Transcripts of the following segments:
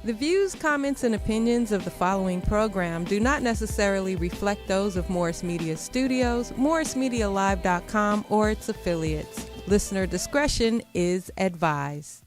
The views, comments, and opinions of the following program do not necessarily reflect those of Morris Media Studios, MorrisMediaLive.com, or its affiliates. Listener discretion is advised.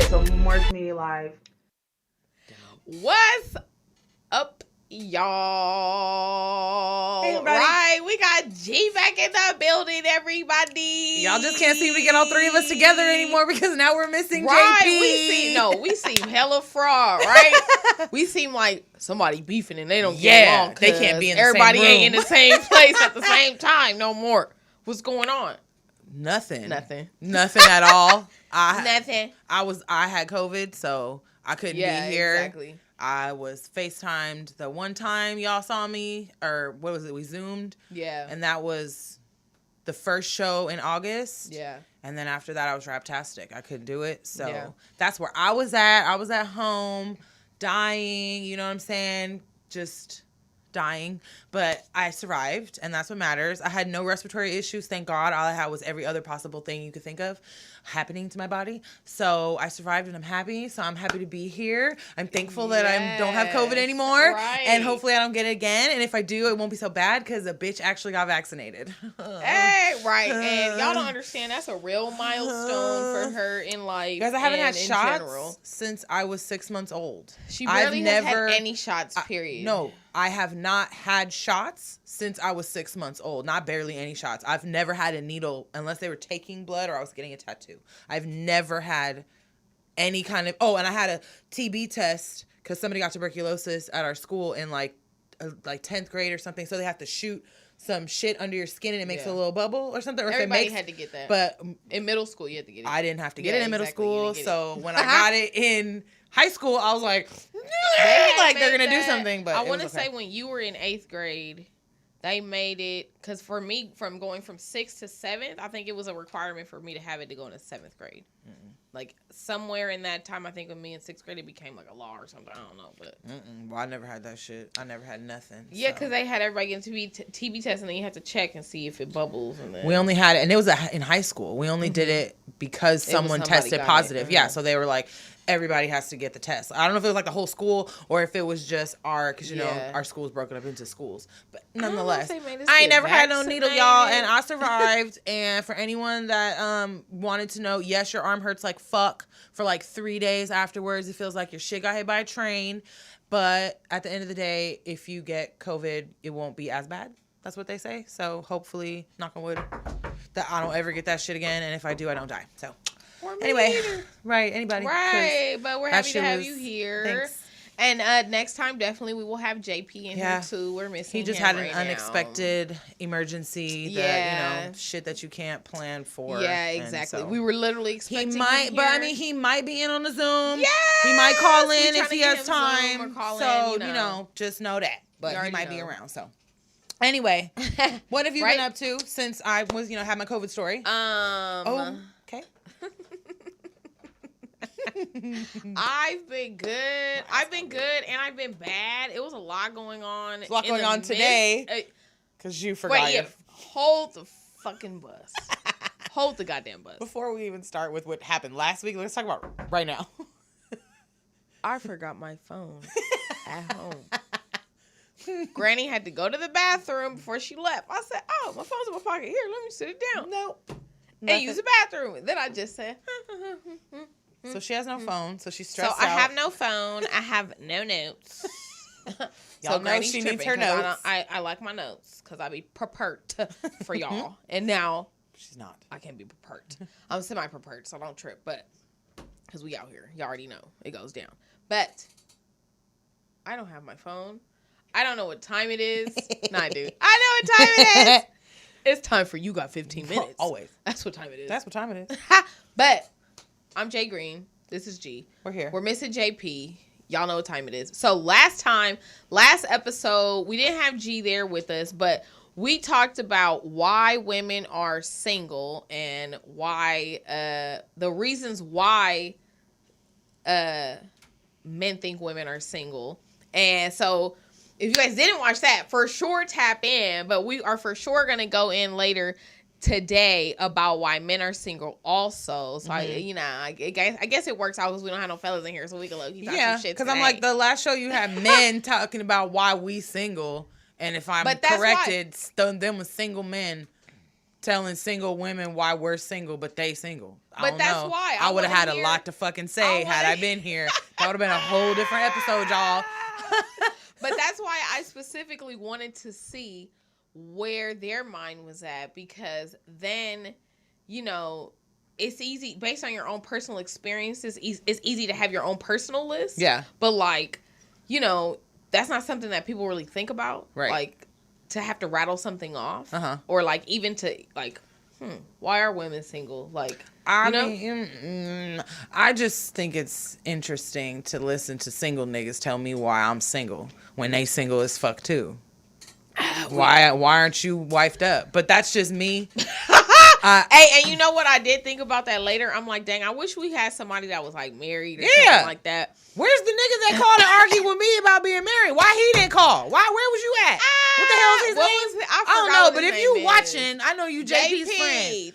So Morris Media Live. What's up, y'all? Hey, everybody. Right, we got G back in the building, everybody. Y'all just can't see we get all three of us together anymore because now we're missing right, JP. We seem hella fraud, right? We seem like somebody beefing and they don't get along. They can't be in the everybody same room. ain't in the same place at the same time no more. What's going on? Nothing at all. Nothing. I had COVID, so I couldn't be here. Exactly. I was FaceTimed the one time y'all saw me, or what was it? We Zoomed. Yeah. And that was the first show in August. Yeah. And then after that, I was raptastic. I couldn't do it. So that's where I was at. I was at home, dying. You know what I'm saying? Just dying. But I survived, and that's what matters. I had no respiratory issues, thank God. All I had was every other possible thing you could think of happening to my body. So I survived, and I'm happy. So I'm happy to be here. I'm thankful that I don't have COVID anymore. Right. And hopefully I don't get it again. And if I do, it won't be so bad because a bitch actually got vaccinated. Hey, right. And y'all don't understand. That's a real milestone for her in life. Guys, I haven't had in shots general. since I was 6 months old. She barely has had any shots, period. No, I have not had shots since I was 6 months old. Not barely any shots. I've never had a needle unless they were taking blood or I was getting a tattoo. I've never had any kind of... Oh, and I had a TB test because somebody got tuberculosis at our school in like 10th grade or something. So they have to shoot some shit under your skin and it makes a little bubble or something. Or everybody had to get that. But in middle school, you had to get it. I didn't have to get it in middle school. So it. when I got it in high school, I was like, they're going to do something. But I want to say when you were in 8th grade, they made it, because for me, from going from 6th to 7th, I think it was a requirement for me to have it to go into 7th grade. Mm-mm. Like, somewhere in that time, I think with me in 6th grade, it became like a law or something. I don't know, but... Well, I never had that shit. I never had nothing. Yeah, because they had everybody get TB test, and then you had to check and see if it bubbles. And then... We only had it, and it was in high school. We only did it because someone tested positive. Yeah, so they were like... Everybody has to get the test. I don't know if it was like the whole school or if it was just because you know our school is broken up into schools. But nonetheless, I ain't never had no needle, y'all, and I survived. And for anyone that wanted to know, yes, your arm hurts like fuck for like 3 days afterwards. It feels like your shit got hit by a train. But at the end of the day, if you get COVID, it won't be as bad. That's what they say. So hopefully, knock on wood, that I don't ever get that shit again. And if I do, I don't die. So. Anyway, right, anybody. Right, but we're happy to have you here. Thanks. And next time, definitely, we will have JP in here, too. We're missing him. He just had an unexpected emergency that, you know, shit that you can't plan for. Yeah, exactly. So we were literally expecting he might be in on the Zoom. Yeah. He might call in if he has time. So, you know, just know that. But he might be around, so. Anyway, what have you been up to since I was, had my COVID story? Okay. I've been good. And I've been bad. It was a lot going on. There's a lot going on today. Because you forgot. Wait, hold the fucking bus. Hold the goddamn bus. Before we even start with what happened last week, let's talk about right now. I forgot my phone at home. Granny had to go to the bathroom before she left. I said, oh, my phone's in my pocket. Here, let me sit it down. Nope. And use the bathroom. Then I just said, So she has no phone, so she's stressed out. So I have no phone. I have no notes. Y'all know she needs her notes. I like my notes because I be prepared for y'all. And now she's not. I can't be prepared. I'm semi-prepared, so don't trip. But because we out here, you already know it goes down. But I don't have my phone. I don't know what time it is. No, I do. I know what time it is. It's time for You Got 15 Minutes. Always. That's what time it is. That's what time it is. But I'm Jay Green. This is G. We're here. We're missing JP. Y'all know what time it is. So last episode, we didn't have G there with us, but we talked about why women are single and why the reasons why men think women are single. And so if you guys didn't watch that, for sure tap in, but we are for sure going to go in later today about why men are single also. So I guess it works out because we don't have no fellas in here, so we can look. Yeah, because I'm like, the last show you had men talking about why we single, and if I'm corrected, them was single men telling single women why we're single, but they single. Why I would have had a lot to fucking say had I been here. That would have been a whole different episode, y'all. But that's why I specifically wanted to see where their mind was at, because then, it's easy based on your own personal experiences. It's easy to have your own personal list. Yeah. But that's not something that people really think about. Right. Like to have to rattle something off. Uh-huh. Or even to why are women single? I just think it's interesting to listen to single niggas tell me why I'm single when they single as fuck too. Why aren't you wifed up? But that's just me. Hey, and you know what? I did think about that later. I'm like, dang, I wish we had somebody that was married or something like that. Where's the nigga that called and argued with me about being married? Why he didn't call? Where was you at? What the hell is his name? I don't know, but if you watching, I know you JP's friend.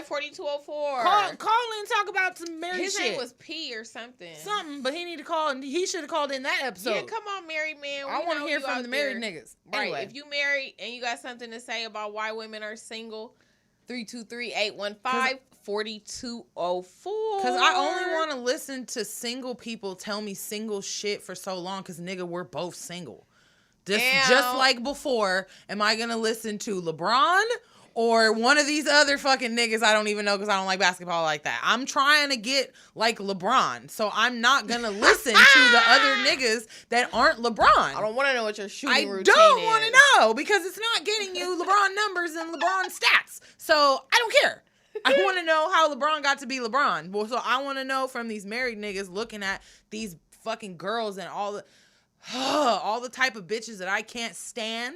323-815-4204. Call in and talk about some married shit. His name was P or something. But he need to call, and he should have called in that episode. Yeah, come on, married man. I want to hear from the married niggas. Right. Anyway. If you married and you got something to say about why women are single, 323-815-4204. Because I only want to listen to single people tell me single shit for so long, because nigga, we're both single. Just like before, am I going to listen to LeBron or one of these other fucking niggas I don't even know because I don't like basketball like that? I'm trying to get like LeBron, so I'm not going to listen to the other niggas that aren't LeBron. I don't want to know what your shooting routine is. I don't want to know, because it's not getting you LeBron numbers and LeBron stats. So I don't care. I want to know how LeBron got to be LeBron. Well, so I want to know from these married niggas looking at these fucking girls and all the type of bitches that I can't stand.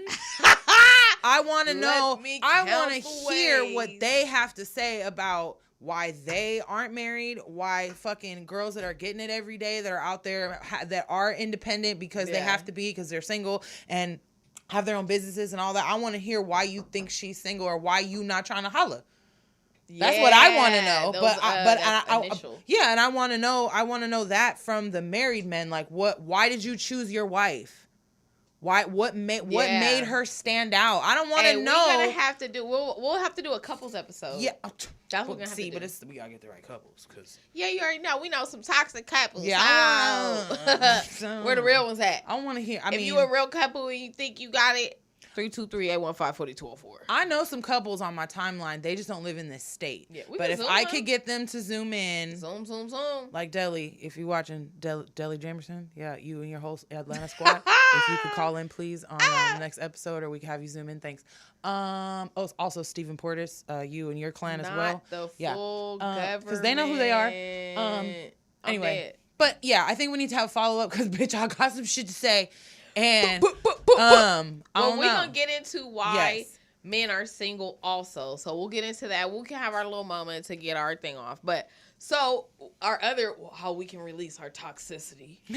I want to know. I want to hear what they have to say about why they aren't married, why fucking girls that are getting it every day, that are out there, that are independent because they have to be, because they're single and have their own businesses and all that. I want to hear why you think she's single, or why you not trying to holla. That's what I want to know. And I want to know. I want to know that from the married men. Like, why did you choose your wife? What made her stand out? I don't want to know. We're gonna have to do. We'll have to do a couples episode. Yeah, that's what we're gonna have to do. But we gotta get the right couples, cause you already know. We know some toxic couples. Yeah, where the real ones at? I want to hear. If you a real couple and you think you got it, 323-815-4204. I know some couples on my timeline. They just don't live in this state. Yeah, but if I could get them to zoom in, zoom. Like Deli, if you're watching Deli Jamerson, you and your whole Atlanta squad, if you could call in, please, on the next episode, or we can have you zoom in. Thanks. Also Stephen Portis, you and your clan as well. The full government, because they know who they are. Anyway, but yeah, I think we need to have a follow up, because bitch, I got some shit to say. And we're gonna get into why men are single also. So we'll get into that. We can have our little moment to get our thing off. But so how we can release our toxicity. I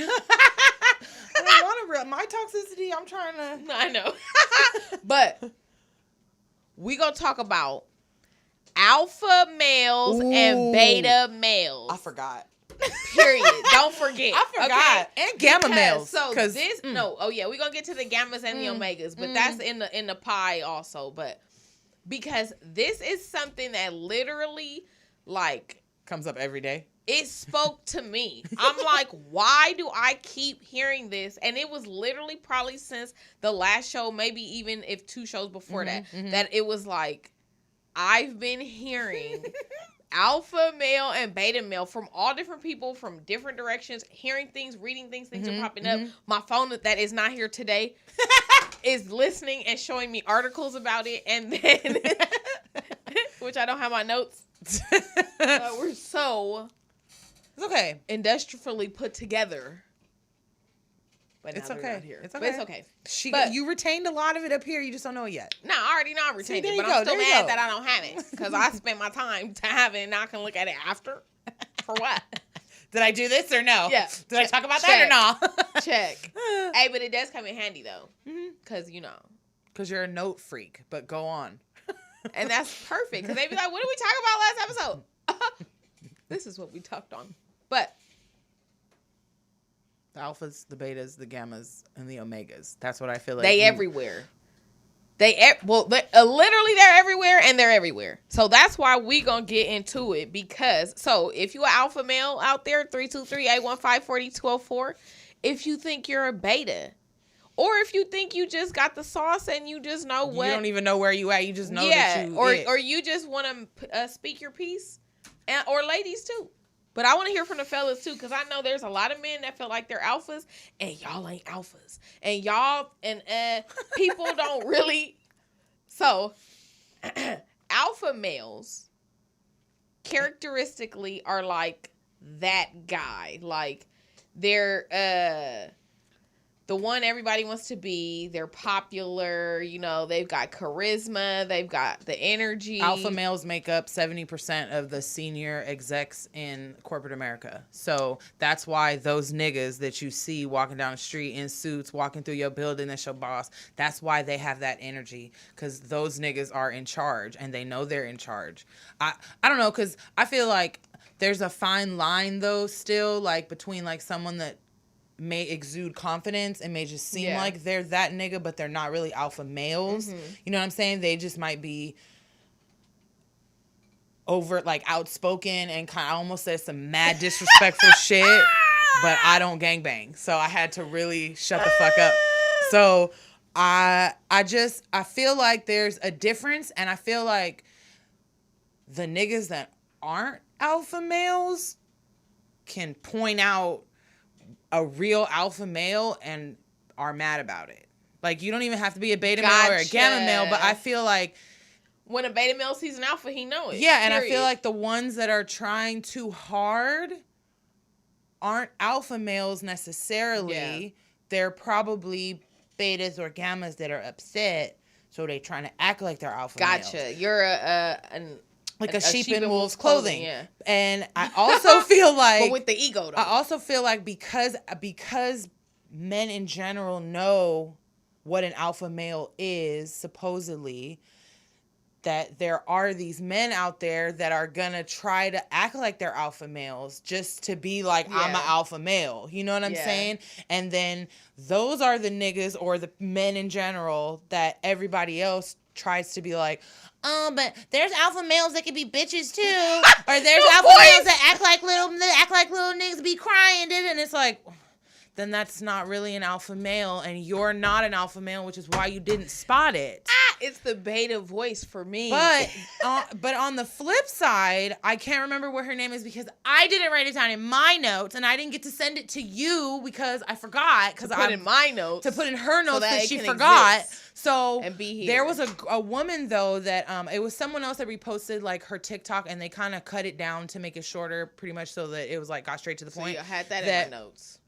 don't want to my toxicity. I'm trying to. I know. But we gonna talk about alpha males and beta males. I forgot. Period. Don't forget. I forgot. Okay? And gamma males. So we're gonna get to the gammas and the omegas, but that's in the pie also. But because this is something that literally comes up every day. It spoke to me. I'm like, why do I keep hearing this? And it was literally probably since the last show, maybe even if 2 shows before that it was like, I've been hearing alpha male and beta male from all different people from different directions, hearing things, reading things, things are popping up. My phone that is not here today is listening and showing me articles about it, and then, which I don't have my notes. We're so it's okay. industrially put together. But it's okay. Here. It's okay. But it's okay. You retained a lot of it up here. You just don't know it yet. No, I already know I retained it, but I'm still mad that I don't have it because I spent my time to have it, and now I can look at it after. For what? Did I do this or no? Yeah. Did I talk about that or no? Check. Hey, but it does come in handy though, because Because you're a note freak. But go on. And that's perfect because they be like, "What did we talk about last episode?" This is what we talked on, but. The alphas, the betas, the gammas, and the omegas. That's what I feel like. They everywhere. Literally they're everywhere and they're everywhere. So that's why we gonna get into it because, so if you an alpha male out there, 323-815-4204, if you think you're a beta, or if you think you just got the sauce and you just know what. You don't even know where you at. You just know that you or you just want to speak your piece, or ladies too. But I want to hear from the fellas, too, because I know there's a lot of men that feel like they're alphas, and y'all ain't alphas. And y'all, and people don't really. So, alpha males characteristically are like that guy. Like, they're the one everybody wants to be. They're popular. They've got charisma. They've got the energy. Alpha males make up 70% of the senior execs in corporate America. So that's why those niggas that you see walking down the street in suits, walking through your building, that's your boss, that's why they have that energy. Because those niggas are in charge and they know they're in charge. I don't know, because I feel like there's a fine line, though, still, like, between, like, someone that may exude confidence and may just seem like they're that nigga, but they're not really alpha males. Mm-hmm. You know what I'm saying? They just might be overt, like, outspoken and kind of almost says some mad disrespectful shit, but I don't gangbang. So I had to really shut the fuck up. So I feel like there's a difference, and I feel like the niggas that aren't alpha males can point out a real alpha male and are mad about it. Like, you don't even have to be a beta male or a gamma male, but I feel like when a beta male sees an alpha, he know it. Yeah, and I feel like the ones that are trying too hard aren't alpha males necessarily. Yeah. They're probably betas or gammas that are upset, so they're trying to act like they're alpha males. Gotcha. You're a sheep in wolf's clothing. Yeah. And I also feel like, but with the ego, though. I also feel like because men in general know what an alpha male is, supposedly, that there are these men out there that are gonna try to act like they're alpha males just to be like, I'm an alpha male. You know what I'm saying? And then those are the niggas or the men in general that everybody else tries to be like, but there's alpha males that can be bitches too, or there's alpha males that act like little niggas be crying, and it's like, then that's not really an alpha male, and you're not an alpha male, which is why you didn't spot it. It's the beta voice for me. But on the flip side, I can't remember what her name is because I didn't write it down in my notes, and I didn't get to send it to you because I forgot. To put in my notes. To put in her notes that she forgot. Exist. So and be here. There was a woman, though, that it was someone else that reposted like her TikTok, and they kind of cut it down to make it shorter, pretty much so that it was like got straight to the point. So you had that in my notes.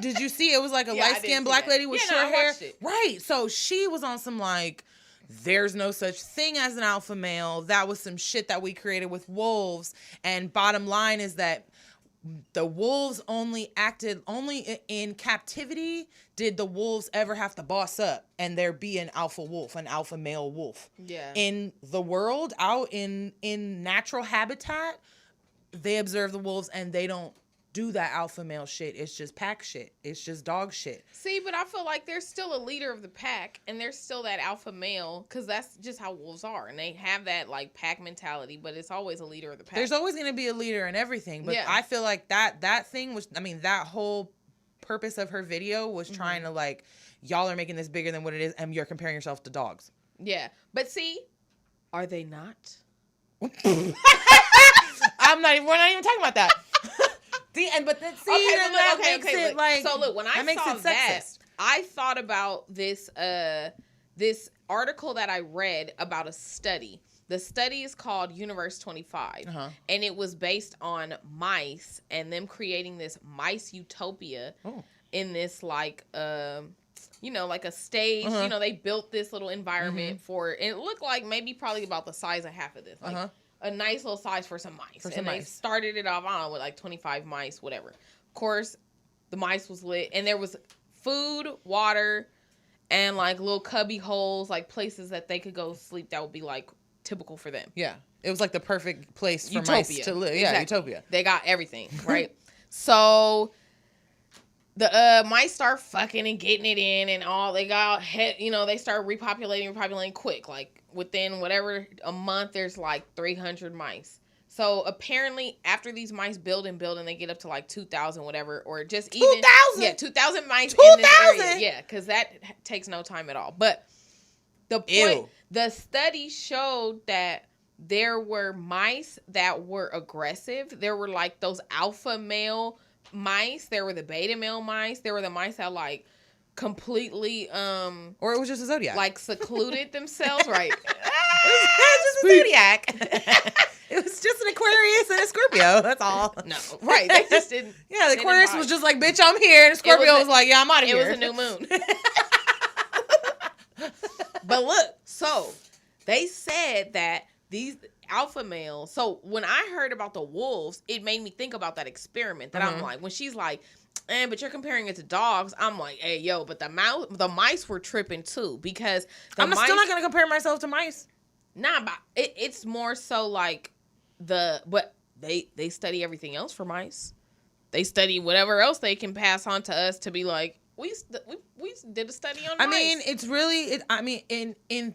Did you see it was like a light-skinned black lady with short hair? Right. So she was on some like, there's no such thing as an alpha male. That was some shit that we created with wolves. And bottom line is that the wolves only in captivity did the wolves ever have to boss up and there be an alpha wolf, an alpha male wolf. Yeah. In the world, out in natural habitat, they observe the wolves and they don't do that alpha male shit. It's just pack shit. It's just dog shit. See, but I feel like there's still a leader of the pack, and there's still that alpha male, because that's just how wolves are, and they have that like pack mentality. But it's always a leader of the pack. There's always going to be a leader in everything. But I feel like that thing was, I mean, that whole purpose of her video was trying to like, y'all are making this bigger than what it is, and you're comparing yourself to dogs. Yeah, but see, are they not? We're not even talking about that. Makes it like, so look, when I saw that, I thought about this this article that I read about a study. The study is called Universe 25, and it was based on mice and them creating this mice utopia in this like like a stage. They built this little environment for it. And it looked like probably about the size of half of this. Like a nice little size for some mice. They started it off, I don't know, with like 25 mice, whatever. Of course, the mice was lit, and there was food, water, and like little cubby holes, like places that they could go sleep that would be like typical for them. Yeah. It was like the perfect place for mice to live. Yeah, exactly. Utopia. They got everything, right? So the mice start fucking and getting it in and all. They got, they start repopulating quick. Like within a month, there's like 300 mice. So apparently after these mice build and they get up to like 2,000, whatever, or just 2,000? Yeah, 2,000 mice 2,000? In this area. Yeah, because that takes no time at all. But the point, the study showed that there were mice that were aggressive. There were like those alpha male mice. There were the beta male mice. There were the mice that like completely or it was just a zodiac, like secluded themselves, right? It was just a zodiac. It was just an Aquarius and a Scorpio. That's all. No, right? They just didn't. Yeah, the Aquarius was just like, "Bitch, I'm here," and the Scorpio was like, "Yeah, I'm out of here." It was a new moon. But look, so they said that these alpha males. So when I heard about the wolves, it made me think about that experiment. That I'm like, when she's like, but you're comparing it to dogs. I'm like, hey, yo, but the mice were tripping too, because I'm still not gonna compare myself to mice. Nah, but it's more so like but they study everything else for mice. They study whatever else they can pass on to us to be like, we did a study on mice. I mean, it's really, in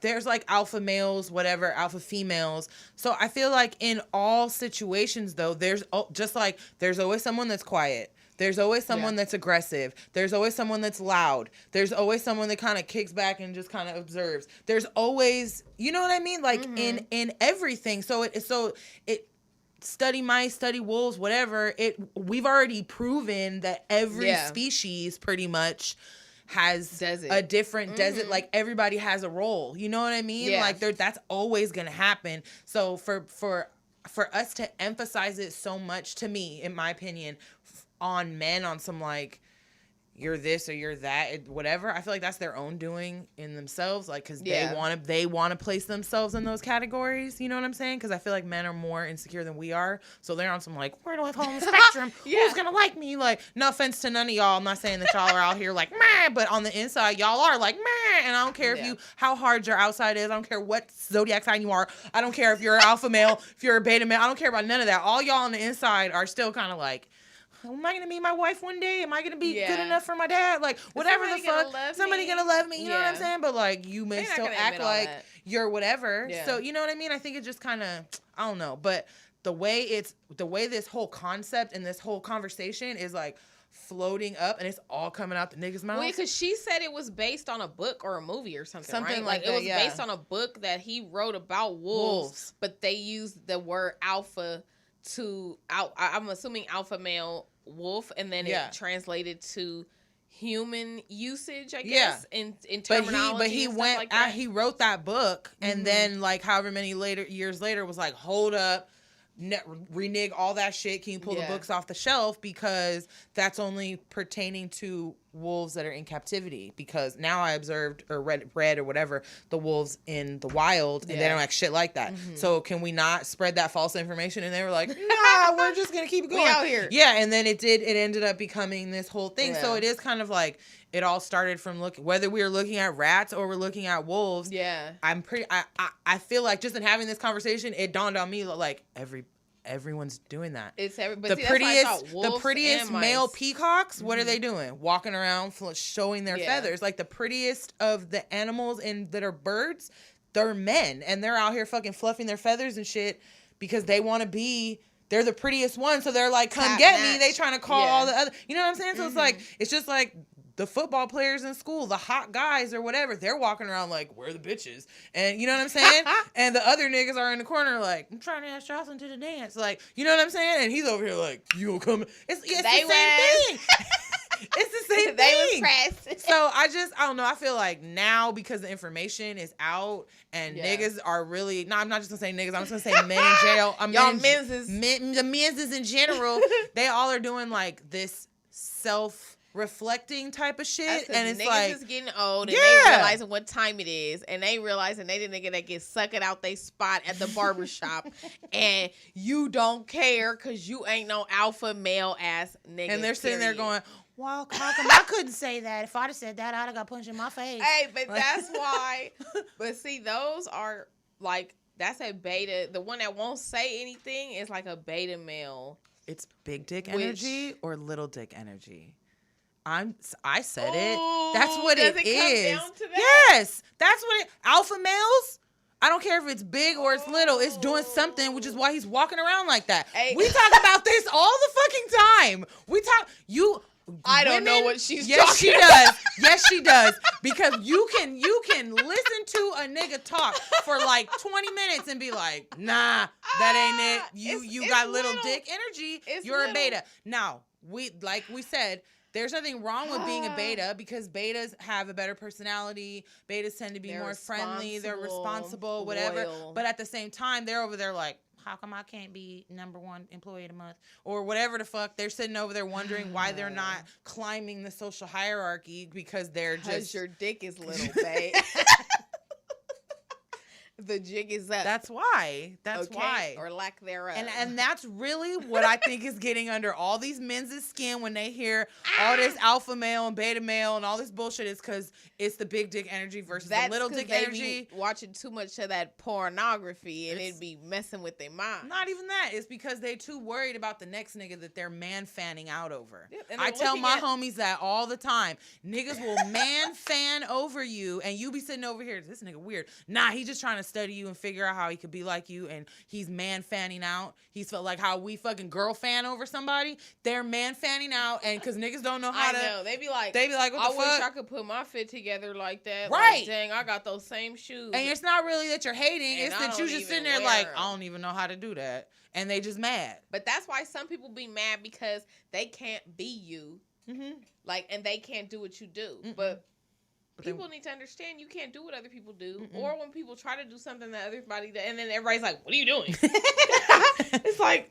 there's like alpha males, whatever, alpha females. So I feel like in all situations, though, there's always someone that's quiet. There's always someone that's aggressive. There's always someone that's loud. There's always someone that kind of kicks back and just kind of observes. There's always, you know what I mean? Like in everything. So study mice, study wolves, whatever. We've already proven that every species pretty much has a different desert. Like everybody has a role. You know what I mean? Yeah. Like that's always gonna happen. So for us to emphasize it so much, to me, in my opinion, on men, on some like, you're this or you're that, whatever, I feel like that's their own doing in themselves, like, because they want to place themselves in those categories, you know what I'm saying? Because I feel like men are more insecure than we are, so they're on some like, where do I fall on the spectrum? Who's gonna like me? Like, no offense to none of y'all, I'm not saying that y'all are out here like meh, but on the inside y'all are like meh, and I don't care how hard your outside is, I don't care what zodiac sign you are, I don't care if you're an alpha male, if you're a beta male, I don't care about none of that. All y'all on the inside are still kind of like, am I going to meet my wife one day? Am I going to be good enough for my dad? Like, whatever the fuck. Somebody going to love me. You know what I'm saying? But, like, you may still act like you're whatever. Yeah. So, you know what I mean? I think it just kind of, I don't know. But the way this whole concept and this whole conversation is, like, floating up, and it's all coming out the niggas' mouth. Well, because she said it was based on a book or a movie or something right? Like that, it was based on a book that he wrote about wolves. But they used the word alpha I'm assuming alpha male wolf, and then it translated to human usage, I guess, in terminology. But he went like that. He wrote that book, and then like however many years later was like, hold up, renege all that shit. Can you pull the books off the shelf, because that's only pertaining to wolves that are in captivity? Because now I observed or read or whatever the wolves in the wild, and they don't act shit like that. So can we not spread that false information? And they were like, nah, we're just gonna keep going. We out here. Yeah, and then it ended up becoming this whole thing. So it is kind of like, it all started from whether we were looking at rats or we're looking at wolves. Yeah, I feel like just in having this conversation, it dawned on me like everyone's doing that. The prettiest male peacocks. What are they doing? Walking around showing their feathers. Like the prettiest of the animals that are birds, they're men, and they're out here fucking fluffing their feathers and shit because they want to be. They're the prettiest ones, so they're like, come get me. They trying to call all the other. You know what I'm saying? So it's just like the football players in school, the hot guys or whatever, they're walking around like, we're the bitches. And you know what I'm saying? And the other niggas are in the corner like, I'm trying to ask Jocelyn to the dance. Like, you know what I'm saying? And he's over here like, you gonna come? It's the same thing. It's the same thing. So I don't know. I feel like now because the information is out and niggas are really, no, I'm not just gonna say niggas. I'm just gonna say men in jail. Y'all menses. The menses in general, they all are doing like this self-reflecting type of shit. And it's niggas like, is getting old and they realizing what time it is. And they realizing they the nigga that gets sucked out they spot at the barbershop. And you don't care because you ain't no alpha male ass nigga. And they're sitting there going, well, how come I couldn't say that? If I'd have said that, I'd have got punched in my face. Hey, but that's why. But see, those are like, that's a beta. The one that won't say anything is like a beta male. It's big dick energy or little dick energy. I said it. That's what it is. Come down to that? Yes, that's what it. Alpha males. I don't care if it's big or it's little. It's doing something, which is why he's walking around like that. Hey. We talk about this all the fucking time. I don't know what she's talking about. Yes, she does. Yes, she does. Because you can listen to a nigga talk for like 20 minutes and be like, nah, that ain't it. You got little dick energy. You're a beta. Now, like we said, there's nothing wrong with being a beta because betas have a better personality. Betas tend to be more friendly. They're responsible, whatever. Loyal. But at the same time, they're over there like, how come I can't be number one employee of the month? Or whatever the fuck. They're sitting over there wondering why they're not climbing the social hierarchy because they're just... your dick is little, babe. The jig is up. That's why. Why. Or lack thereof. And that's really what I think is getting under all these men's skin when they hear all this alpha male and beta male and all this bullshit is because it's the big dick energy versus the little dick energy. Be watching too much of that pornography and it'd be messing with their mind. Not even that. It's because they too worried about the next nigga that they're man fanning out over. Yep, I tell my homies that all the time. Niggas will man fan over you and you be sitting over here, this nigga weird. Nah, he just trying to study you and figure out how he could be like you and he's man fanning out. He's felt like how we fucking girl fan over somebody. They're man fanning out and because niggas don't know how to. I know. They be like, what the fuck? I wish I could put my fit together like that. Right. Like, dang, I got those same shoes. And it's not really that you're hating. It's that you just sitting there like, I don't even know how to do that. And they just mad. But that's why some people be mad because they can't be you. Mm-hmm. Like, and they can't do what you do. Mm-mm. But people need to understand you can't do what other people do. Mm-mm. Or when people try to do something that everybody does, and then everybody's like, what are you doing? It's like,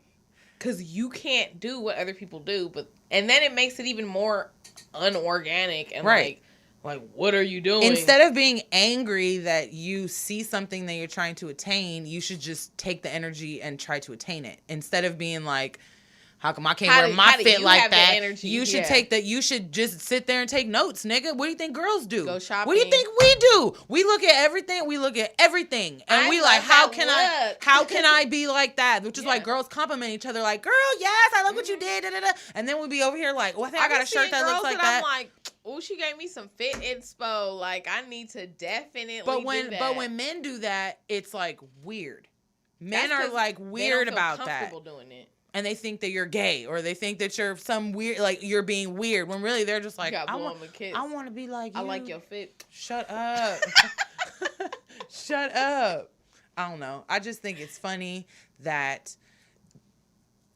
because you can't do what other people do. And then it makes it even more unorganic and like, what are you doing? Instead of being angry that you see something that you're trying to attain, you should just take the energy and try to attain it. Instead of being like, how come I can't wear my fit like that? You should take that. You should just sit there and take notes, nigga. What do you think girls do? Go shopping. What do you think we do? We look at everything. And we like, how can I be like that? Which is why girls compliment each other like, girl, yes, I love what you did. Da, da, da. And then we'll be over here like, well, I think I got a shirt that looks like that. I'm like, oh, she gave me some fit inspo. Like, I need to definitely But when men do that, it's like weird. Men are like weird about that. Doing it. And they think that you're gay or they think that you're some weird, like you're being weird when really they're just like, I want to be like you. I like your fit. Shut up. Shut up. I don't know. I just think it's funny that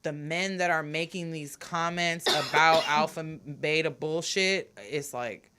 the men that are making these comments about alpha beta bullshit, it's like,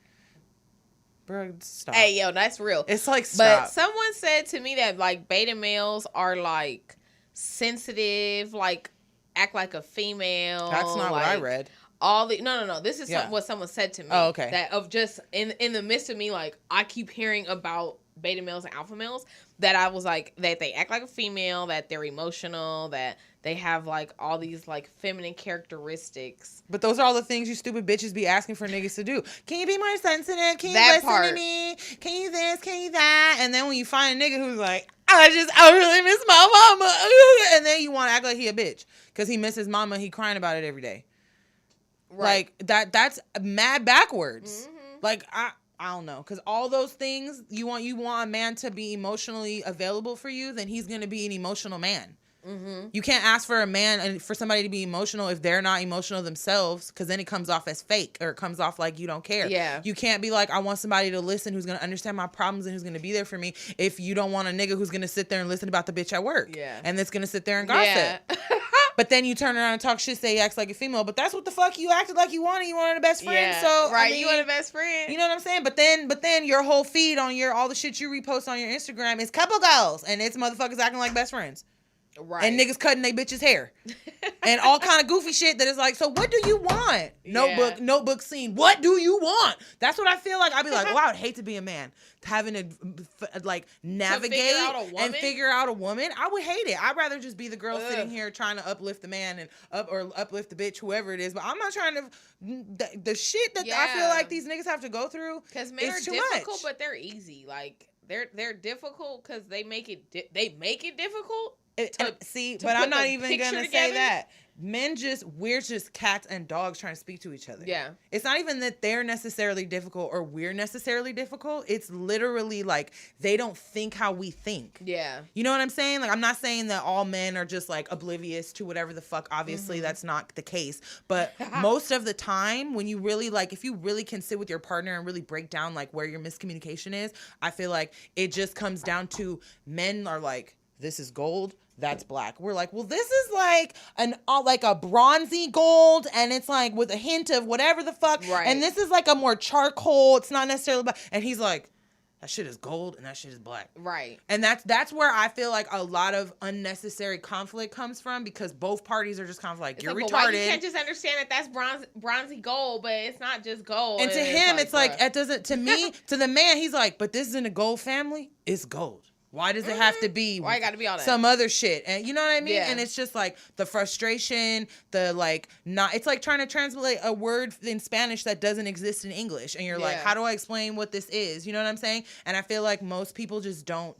bro, stop. Hey, yo, that's real. It's like, stop. But someone said to me that like beta males are like sensitive, like act like a female. That's not what I read. No. This is what someone said to me. Oh, okay. That of just in the midst of me, like I keep hearing about beta males and alpha males that I was like that they act like a female, that they're emotional, that they have like all these like feminine characteristics. But those are all the things you stupid bitches be asking for niggas to do. Can you be more sensitive? Can you listen to me? Can you this? Can you that? And then when you find a nigga who's like, I really miss my mama. And then you want to act like he a bitch because he misses mama. He crying about it every day. Right. Like that's mad backwards. Mm-hmm. Like I don't know, because all those things you want a man to be emotionally available for you, then he's gonna be an emotional man. Mm-hmm. You can't ask for a man and for somebody to be emotional if they're not emotional themselves, because then it comes off as fake or it comes off like you don't care. Yeah. You can't be like, I want somebody to listen who's gonna understand my problems and who's gonna be there for me, if you don't want a nigga who's gonna sit there and listen about the bitch at work. Yeah. And that's gonna sit there and gossip. Yeah. But then you turn around and talk shit, say he acts like a female. But that's what the fuck you acted like you wanted. You wanted a best friend. Yeah, so right, I mean, you want a best friend. You know what I'm saying? But then your whole feed on all the shit you repost on your Instagram is couple goals, and it's motherfuckers acting like best friends. Right. And niggas cutting they bitches' hair. And all kind of goofy shit that is like, so what do you want? Notebook scene. What do you want? That's what I feel like. I'd be like, I would hate to be a man. Having to like navigate and figure out a woman. I would hate it. I'd rather just be the girl sitting here trying to uplift the man and uplift the bitch, whoever it is. But I'm not trying to the shit that I feel like these niggas have to go through. Because men are difficult, but they're easy. Like they're difficult because they make it difficult. But I'm not even gonna say that. We're just cats and dogs trying to speak to each other. Yeah. It's not even that they're necessarily difficult or we're necessarily difficult. It's literally like they don't think how we think. Yeah. You know what I'm saying? Like, I'm not saying that all men are just like oblivious to whatever the fuck. Obviously, that's not the case. But most of the time, when you really like, if you really can sit with your partner and really break down like where your miscommunication is, I feel like it just comes down to men are like, this is gold, that's black. We're like, well, this is like a bronzy gold, and it's like with a hint of whatever the fuck. Right. And this is like a more charcoal. It's not necessarily black. And he's like, that shit is gold and that shit is black. Right. And that's where I feel like a lot of unnecessary conflict comes from, because both parties are just kind of like, it's you're retarded. Why you can't just understand that that's bronzy gold, but it's not just gold. And to him, it's like it doesn't. To me, to the man, he's like, but this isn't a gold family. It's gold. Why does it have to be? Why got to be all that? Some other shit, and you know what I mean. Yeah. And it's just like the frustration, the like not. It's like trying to translate a word in Spanish that doesn't exist in English, and you're like, how do I explain what this is? You know what I'm saying? And I feel like most people just don't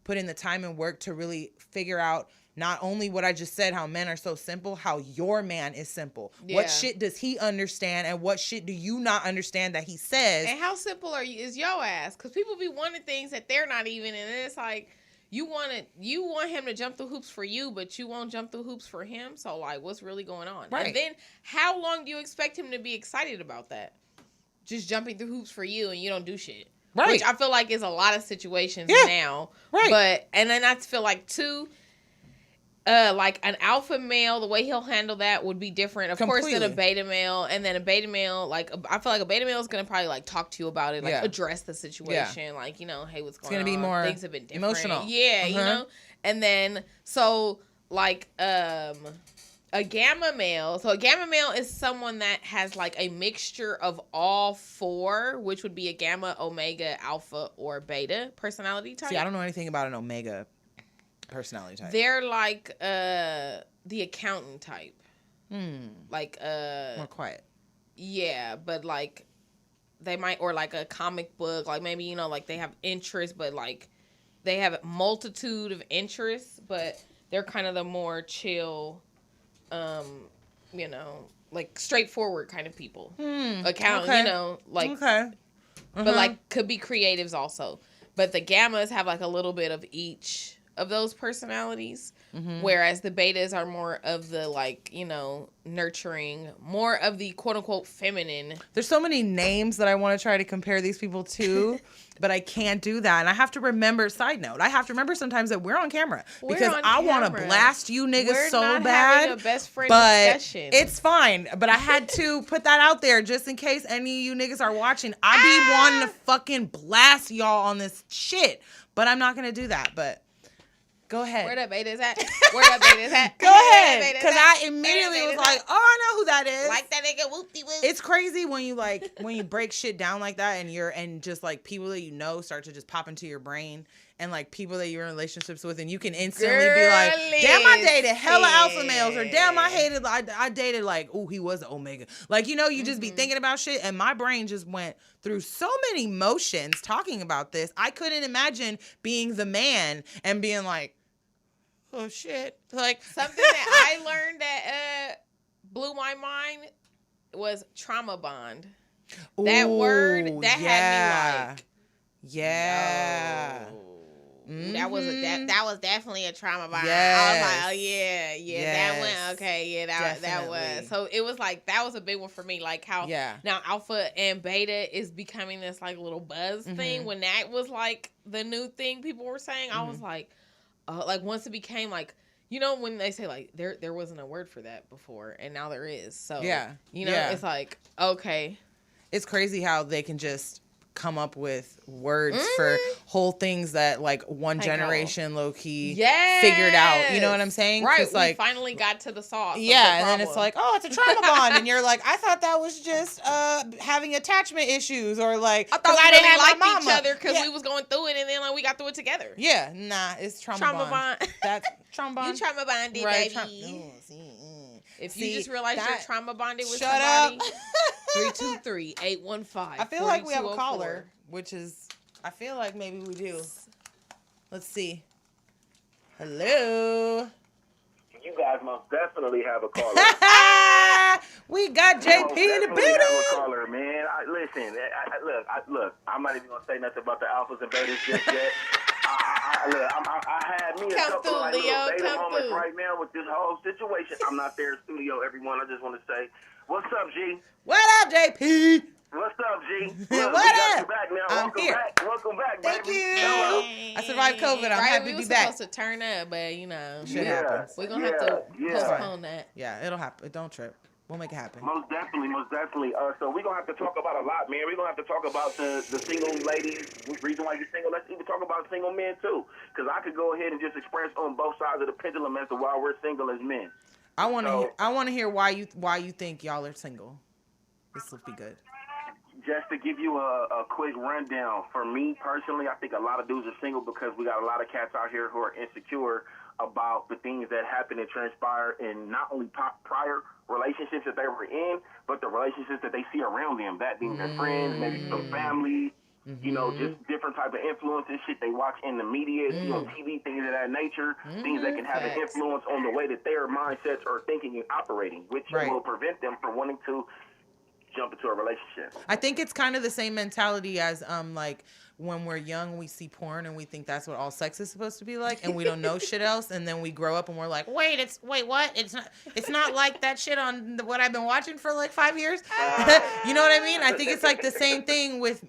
put in the time and work to really figure out not only what I just said, how men are so simple, how your man is simple. Yeah. What shit does he understand, and what shit do you not understand that he says? And how simple is your ass? Because people be wanting things that they're not even, and it's like you want him to jump through hoops for you, but you won't jump through hoops for him. So like, what's really going on? Right. And then how long do you expect him to be excited about that? Just jumping through hoops for you, and you don't do shit. Right. Which I feel like is a lot of situations now. Right. And then I feel like too. Like an alpha male, the way he'll handle that would be different, of course, than a beta male. And then a beta male, like I feel like a beta male is gonna probably like talk to you about it, like address the situation, like, you know, hey, what's going on? It's gonna be more things have been different. Emotional, you know. And then so like a gamma male. So a gamma male is someone that has like a mixture of all four, which would be a gamma, omega, alpha, or beta personality type. See, I don't know anything about an omega personality type. They're like the accountant type. Like more quiet. Yeah, but like they might, or like a comic book, like maybe, you know, like they have interests, but like they have a multitude of interests, but they're kind of the more chill, you know, like straightforward kind of people. Accountant, you know, like but like could be creatives also. But the gammas have like a little bit of each of those personalities, whereas the betas are more of the, like, you know, nurturing, more of the quote unquote feminine. There's so many names that I want to try to compare these people to, but I can't do that. And I have to remember, side note, I have to remember sometimes that we're on camera, because I want to blast you niggas so bad. We're not having a best friend discussion. It's fine. But I had to put that out there just in case any of you niggas are watching. I be wanting to fucking blast y'all on this shit, but I'm not going to do that. But go ahead. Where the betas at? Where the betas at? Go ahead. Because I immediately was like, oh, I know who that is. Like that nigga whoop-de-whoop. It's crazy when you break shit down like that, and just like people that you know start to just pop into your brain, and like people that you're in relationships with, and you can instantly be like, damn, I dated hella alpha males, or damn, I dated like, ooh, he was an omega. Like, you know, you just be thinking about shit, and my brain just went through so many motions talking about this. I couldn't imagine being the man and being like, oh shit. Like something that I learned that blew my mind was trauma bond. That word that had me like, that was definitely a trauma bond. Yes. I was like, oh yeah, that went okay, that was. So it was like that was a big one for me. Like how now alpha and beta is becoming this like little buzz thing. When that was like the new thing people were saying, I was like once it became like, You know, when they say, like, there wasn't a word for that before, and now there is. So, yeah. You know, it's like, okay. It's crazy how they can just come up with words for whole things that, like, one generation low-key figured out. You know what I'm saying? Right. We like, finally got to the sauce. Yeah, and then it's like, oh, it's a trauma bond. And you're like, I thought that was just having attachment issues, or like, I thought we didn't really have liked each other because we was going through it, and then like we got through it together. Yeah, nah, it's trauma bond. That's trauma bond. You trauma bonded, right, baby. If you See, just realized you're trauma bonded with shut somebody, up. 323-815. I feel like we have a caller, which is, I feel like maybe we do. Let's see. Hello. You guys most definitely have a caller. We got JP in the building. Have a caller, man. Listen, look. I'm not even gonna say nothing about the alphas and betas just yet. I had me a couple of little beta moments right now with this whole situation. I'm not there in studio, everyone. I just want to say, what's up, G? What up, JP? What's up, G? What up? You back now. I'm here. Welcome back, Thank baby. you. Hello. I survived COVID. I'm happy to be back. We were supposed to turn up, but you know, shit happens. We're gonna have to postpone that. Yeah, it'll happen. Don't trip. We'll make it happen. Most definitely. So we're going to have to talk about a lot, man. We're going to have to talk about the single ladies, reason why you're single. Let's even talk about single men, too. Because I could go ahead and just express on both sides of the pendulum as to why we're single as men. I want to hear why you think y'all are single. This will be good. Just to give you a quick rundown, for me personally, I think a lot of dudes are single because we got a lot of cats out here who are insecure about the things that happen and transpire in not only prior relationships that they were in, but the relationships that they see around them, that being their friends, maybe some family, you know, just different type of influences, shit they watch in the media, you know, TV, things of that nature, things that can have an influence on the way that their mindsets are thinking and operating, which will prevent them from wanting to jump into a relationship. I think it's kind of the same mentality as like when we're young, we see porn and we think that's what all sex is supposed to be like, and we don't know shit else, and then we grow up and we're like, wait, what? It's not like that shit on what I've been watching for like 5 years. You know what I mean? I think it's like the same thing with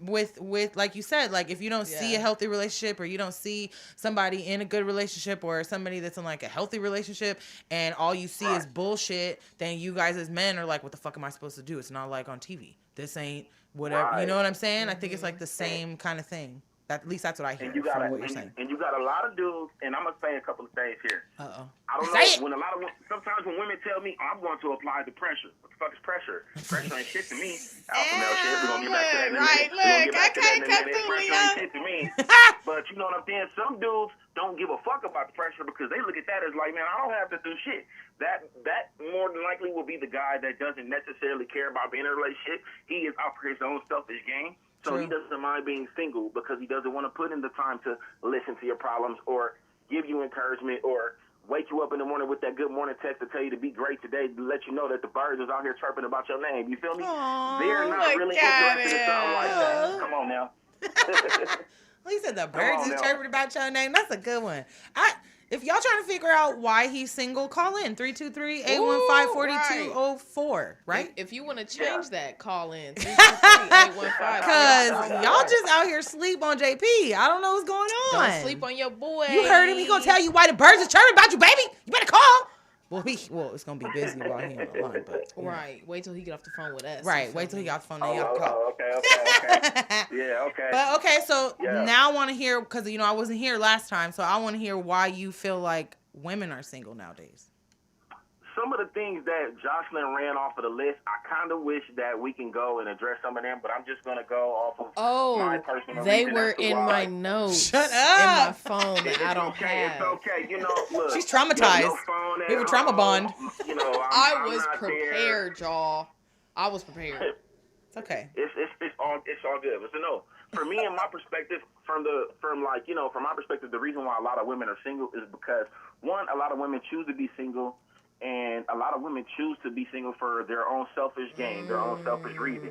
like you said, like if you don't see a healthy relationship, or you don't see somebody in a good relationship, or somebody that's in like a healthy relationship, and all you see is bullshit, then you guys as men are like, what the fuck am I supposed to do? It's not like on TV. This ain't whatever. You know what I'm saying? I think it's like the same kind of thing. At least that's what I hear from what you're saying. And you got a lot of dudes, and I'm going to say a couple of things here. Uh-oh. I don't know. Sometimes when women tell me, I'm going to apply the pressure. What the fuck is pressure? Pressure ain't shit to me. Alpha male shit. We're going to get back to that in a minute. Pressure ain't shit to me. But you know what I'm saying? Some dudes don't give a fuck about the pressure because they look at that as like, man, I don't have to do shit. That more than likely will be the guy that doesn't necessarily care about being in a relationship. He is out for his own selfish game. So he doesn't mind being single because he doesn't want to put in the time to listen to your problems or give you encouragement or wake you up in the morning with that good morning text to tell you to be great today, to let you know that the birds is out here chirping about your name. You feel me? They're not really interested in something like that. Come on now. Well, he said the birds is chirping about your name. That's a good one. If y'all trying to figure out why he's single, call in 323-815-4204, right? If you want to change that, call in 323-815. Because y'all just out here sleep on JP. I don't know what's going on. Don't sleep on your boy. You heard him. He gonna tell you why the birds is chirping about you, baby. You better call. Well, it's gonna be busy while he on the line, but right. Wait till he get off the phone with us. Right. Wait till he got off the phone. Then you gotta call. Okay. Yeah. Okay. But okay, so now I want to hear, because I wasn't here last time, so I want to hear why you feel like women are single nowadays. Some of the things that Jocelyn ran off of the list, I kind of wish that we can go and address some of them, but I'm just going to go off of my personal they reason were in my notes. Shut up. In my phone that I don't have. It's okay. Look. She's traumatized. We have a trauma bond. I was prepared, y'all. I was prepared. It's okay. It's all good. Listen, no. For me, in my perspective, from my perspective, the reason why a lot of women are single is because, one, a lot of women choose to be single. And a lot of women choose to be single for their own selfish gain, their own selfish reason.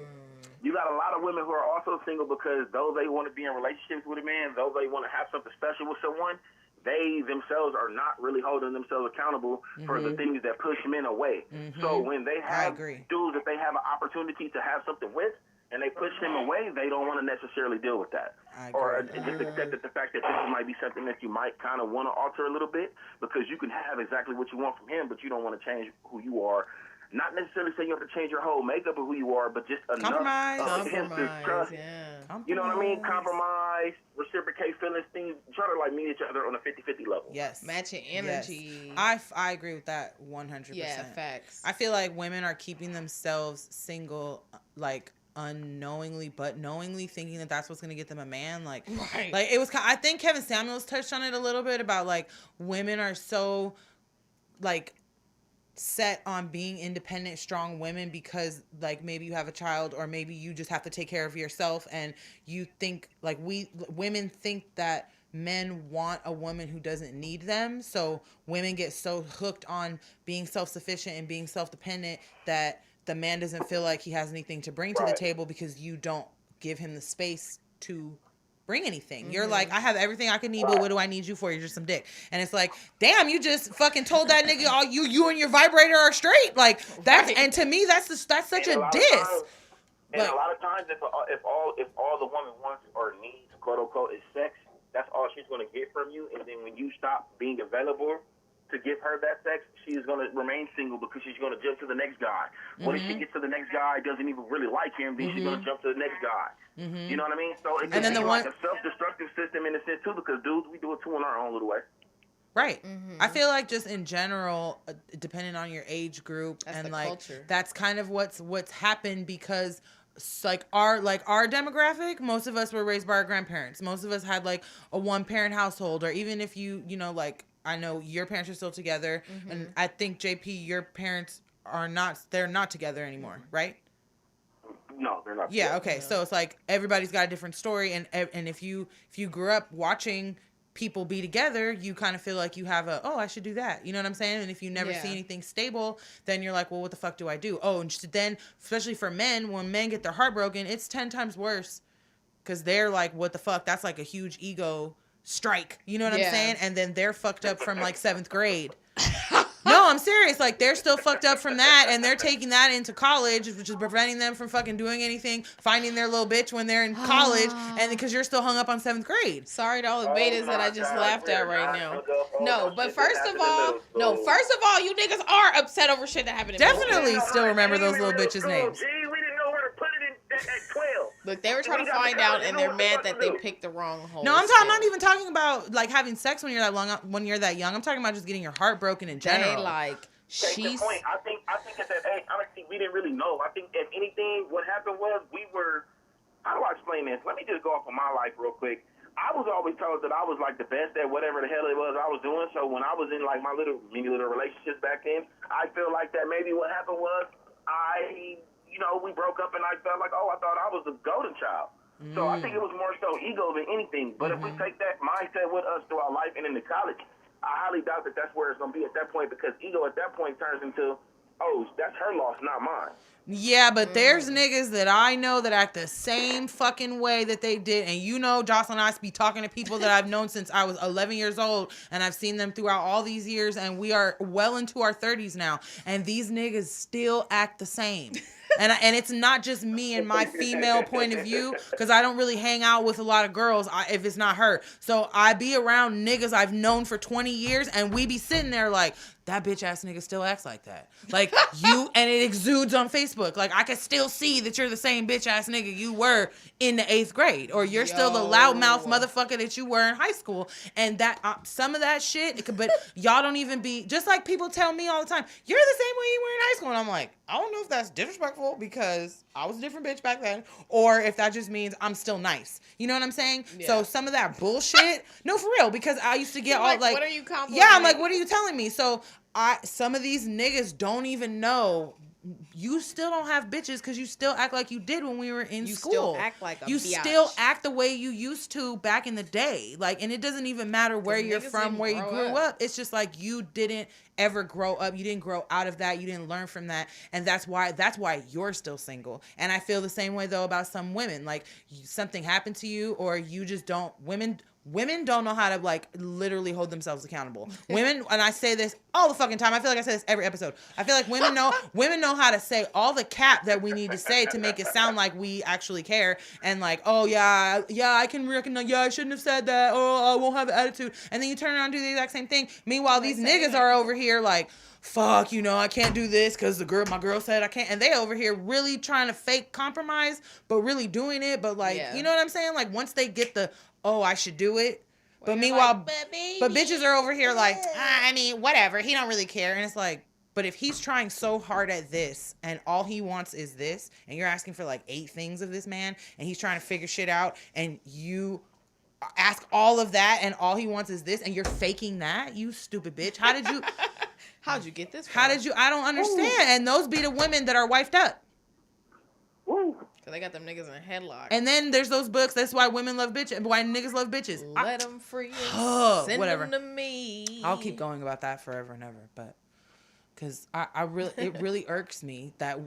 You got a lot of women who are also single because though they want to be in relationships with a man, though they want to have something special with someone, they themselves are not really holding themselves accountable for the things that push men away. So when they have dudes that they have an opportunity to have something with, and they push him away, they don't want to necessarily deal with that. Or just accept that the fact that this might be something that you might kind of want to alter a little bit, because you can have exactly what you want from him, but you don't want to change who you are. Not necessarily saying you have to change your whole makeup of who you are, but just enough of him to trust. You know what I mean? Compromise, reciprocate feelings, things, try to like meet each other on a 50-50 level. Yes. Matching energy. Yes. I agree with that 100%. Yeah, facts. I feel like women are keeping themselves single, like, unknowingly but knowingly, thinking that that's what's going to get them a man. Like it was, I think Kevin Samuels touched on it a little bit about like women are so like set on being independent, strong women because like maybe you have a child or maybe you just have to take care of yourself, and you think like women think that men want a woman who doesn't need them. So women get so hooked on being self-sufficient and being self-dependent that the man doesn't feel like he has anything to bring to the table because you don't give him the space to bring anything. Mm-hmm. You're like, I have everything I can need, but what do I need you for? You're just some dick. And it's like, damn, you just fucking told that nigga all you and your vibrator are straight. Like that's and to me that's such a diss. And a lot of times, if all the woman wants or needs, quote unquote, is sex, that's all she's gonna get from you. And then when you stop being available to give her that sex, she's going to remain single because she's going to jump to the next guy. What if she gets to the next guy, doesn't even really like him, then she's going to jump to the next guy. You know what I mean? So it can be like a self-destructive system in a sense too, because dudes, we do it too in our own little way. Right. I feel like just in general, depending on your age group, that's and like culture. That's kind of what's happened because like our demographic, most of us were raised by our grandparents. Most of us had like a one-parent household, or even if you know, like I know your parents are still together, and I think JP, your parents they're not together anymore, right? No, they're not. Yeah, okay. So it's like everybody's got a different story, and if you grew up watching people be together, you kind of feel like you have I should do that. You know what I'm saying? And if you never see anything stable, then you're like, well, what the fuck do I do? Oh, and then especially for men, when men get their heart broken, it's 10 times worse because they're like, what the fuck? That's like a huge ego strike. You know what I'm saying? And then they're fucked up from like 7th grade. No, I'm serious. Like they're still fucked up from that, and they're taking that into college, which is preventing them from fucking doing anything, finding their little bitch when they're in college, and because you're still hung up on 7th grade. Sorry to all the betas that I just laughed at right now. No, but first of all, you niggas are upset over shit that happened. Definitely still remember those little bitches' names. Gee, we didn't know where to put it at 12. Look, they were trying to find out, and they're mad that they picked the wrong hole. No, I'm not even talking about like having sex when you're that young. I'm talking about just getting your heart broken in general. She's. Point. I think at that age, honestly, we didn't really know. I think if anything, what happened was we were. How do I explain this? Let me just go off of my life real quick. I was always told that I was like the best at whatever the hell it was I was doing. So when I was in like my mini little relationships back then, I feel like that maybe what happened was we broke up and I felt like, I thought I was the golden child. So I think it was more so ego than anything. But if we take that mindset with us throughout life and into college, I highly doubt that that's where it's going to be at that point, because ego at that point turns into, that's her loss, not mine. Yeah, but there's niggas that I know that act the same fucking way that they did. And Jocelyn and I be talking to people that I've known since I was 11 years old. And I've seen them throughout all these years. And we are well into our 30s now. And these niggas still act the same. And it's not just me and my female point of view, because I don't really hang out with a lot of girls if it's not her. So I be around niggas I've known for 20 years, and we be sitting there like, that bitch ass nigga still acts like that. Like and it exudes on Facebook. Like I can still see that you're the same bitch ass nigga you were in the 8th grade, or you're still the loudmouth motherfucker that you were in high school. And that some of that shit, but y'all don't even be, just like people tell me all the time, you're the same way you were in high school. And I'm like, I don't know if that's disrespectful because I was a different bitch back then, or if that just means I'm still nice. You know what I'm saying? Yeah. So some of that bullshit, no, for real, because I used to get all like, what are you complimenting? Yeah, I'm like, what are you telling me? So some of these niggas don't even know you still don't have bitches because you still act like you did when we were in school. You still act like a You biatch. still act the way you used to back in the day. Like, and it doesn't even matter where you're from, where you grew up. It's just like you didn't ever grow up. You didn't grow out of that. You didn't learn from that. And that's why you're still single. And I feel the same way though about some women. Like something happened to you, or you just don't. Women women don't know how to, like, literally hold themselves accountable. Women, and I say this all the fucking time. I feel like I say this every episode. I feel like women know how to say all the cap that we need to say to make it sound like we actually care. And like, oh yeah, I can recognize. Yeah, I shouldn't have said that. Oh, I won't have an attitude. And then you turn around and do the exact same thing. Meanwhile, these niggas are over here like, fuck, I can't do this because my girl said I can't. And they over here really trying to fake compromise, but really doing it. But like, you know what I'm saying? Like once they get the, oh, I should do it. But meanwhile, but bitches are over here like, I mean, whatever. He don't really care. And it's like, but if he's trying so hard at this and all he wants is this, and you're asking for like 8 things of this man, and he's trying to figure shit out, and you ask all of that, and all he wants is this, and you're faking that, you stupid bitch. How'd you get this from? I don't understand. Ooh. And those be the women that are wifed up. Woo. Cause they got them niggas in a headlock. And then there's those books. That's why women love bitches. Why niggas love bitches. Let them free. Send whatever. them to me. I'll keep going about that forever and ever. But because it really irks me that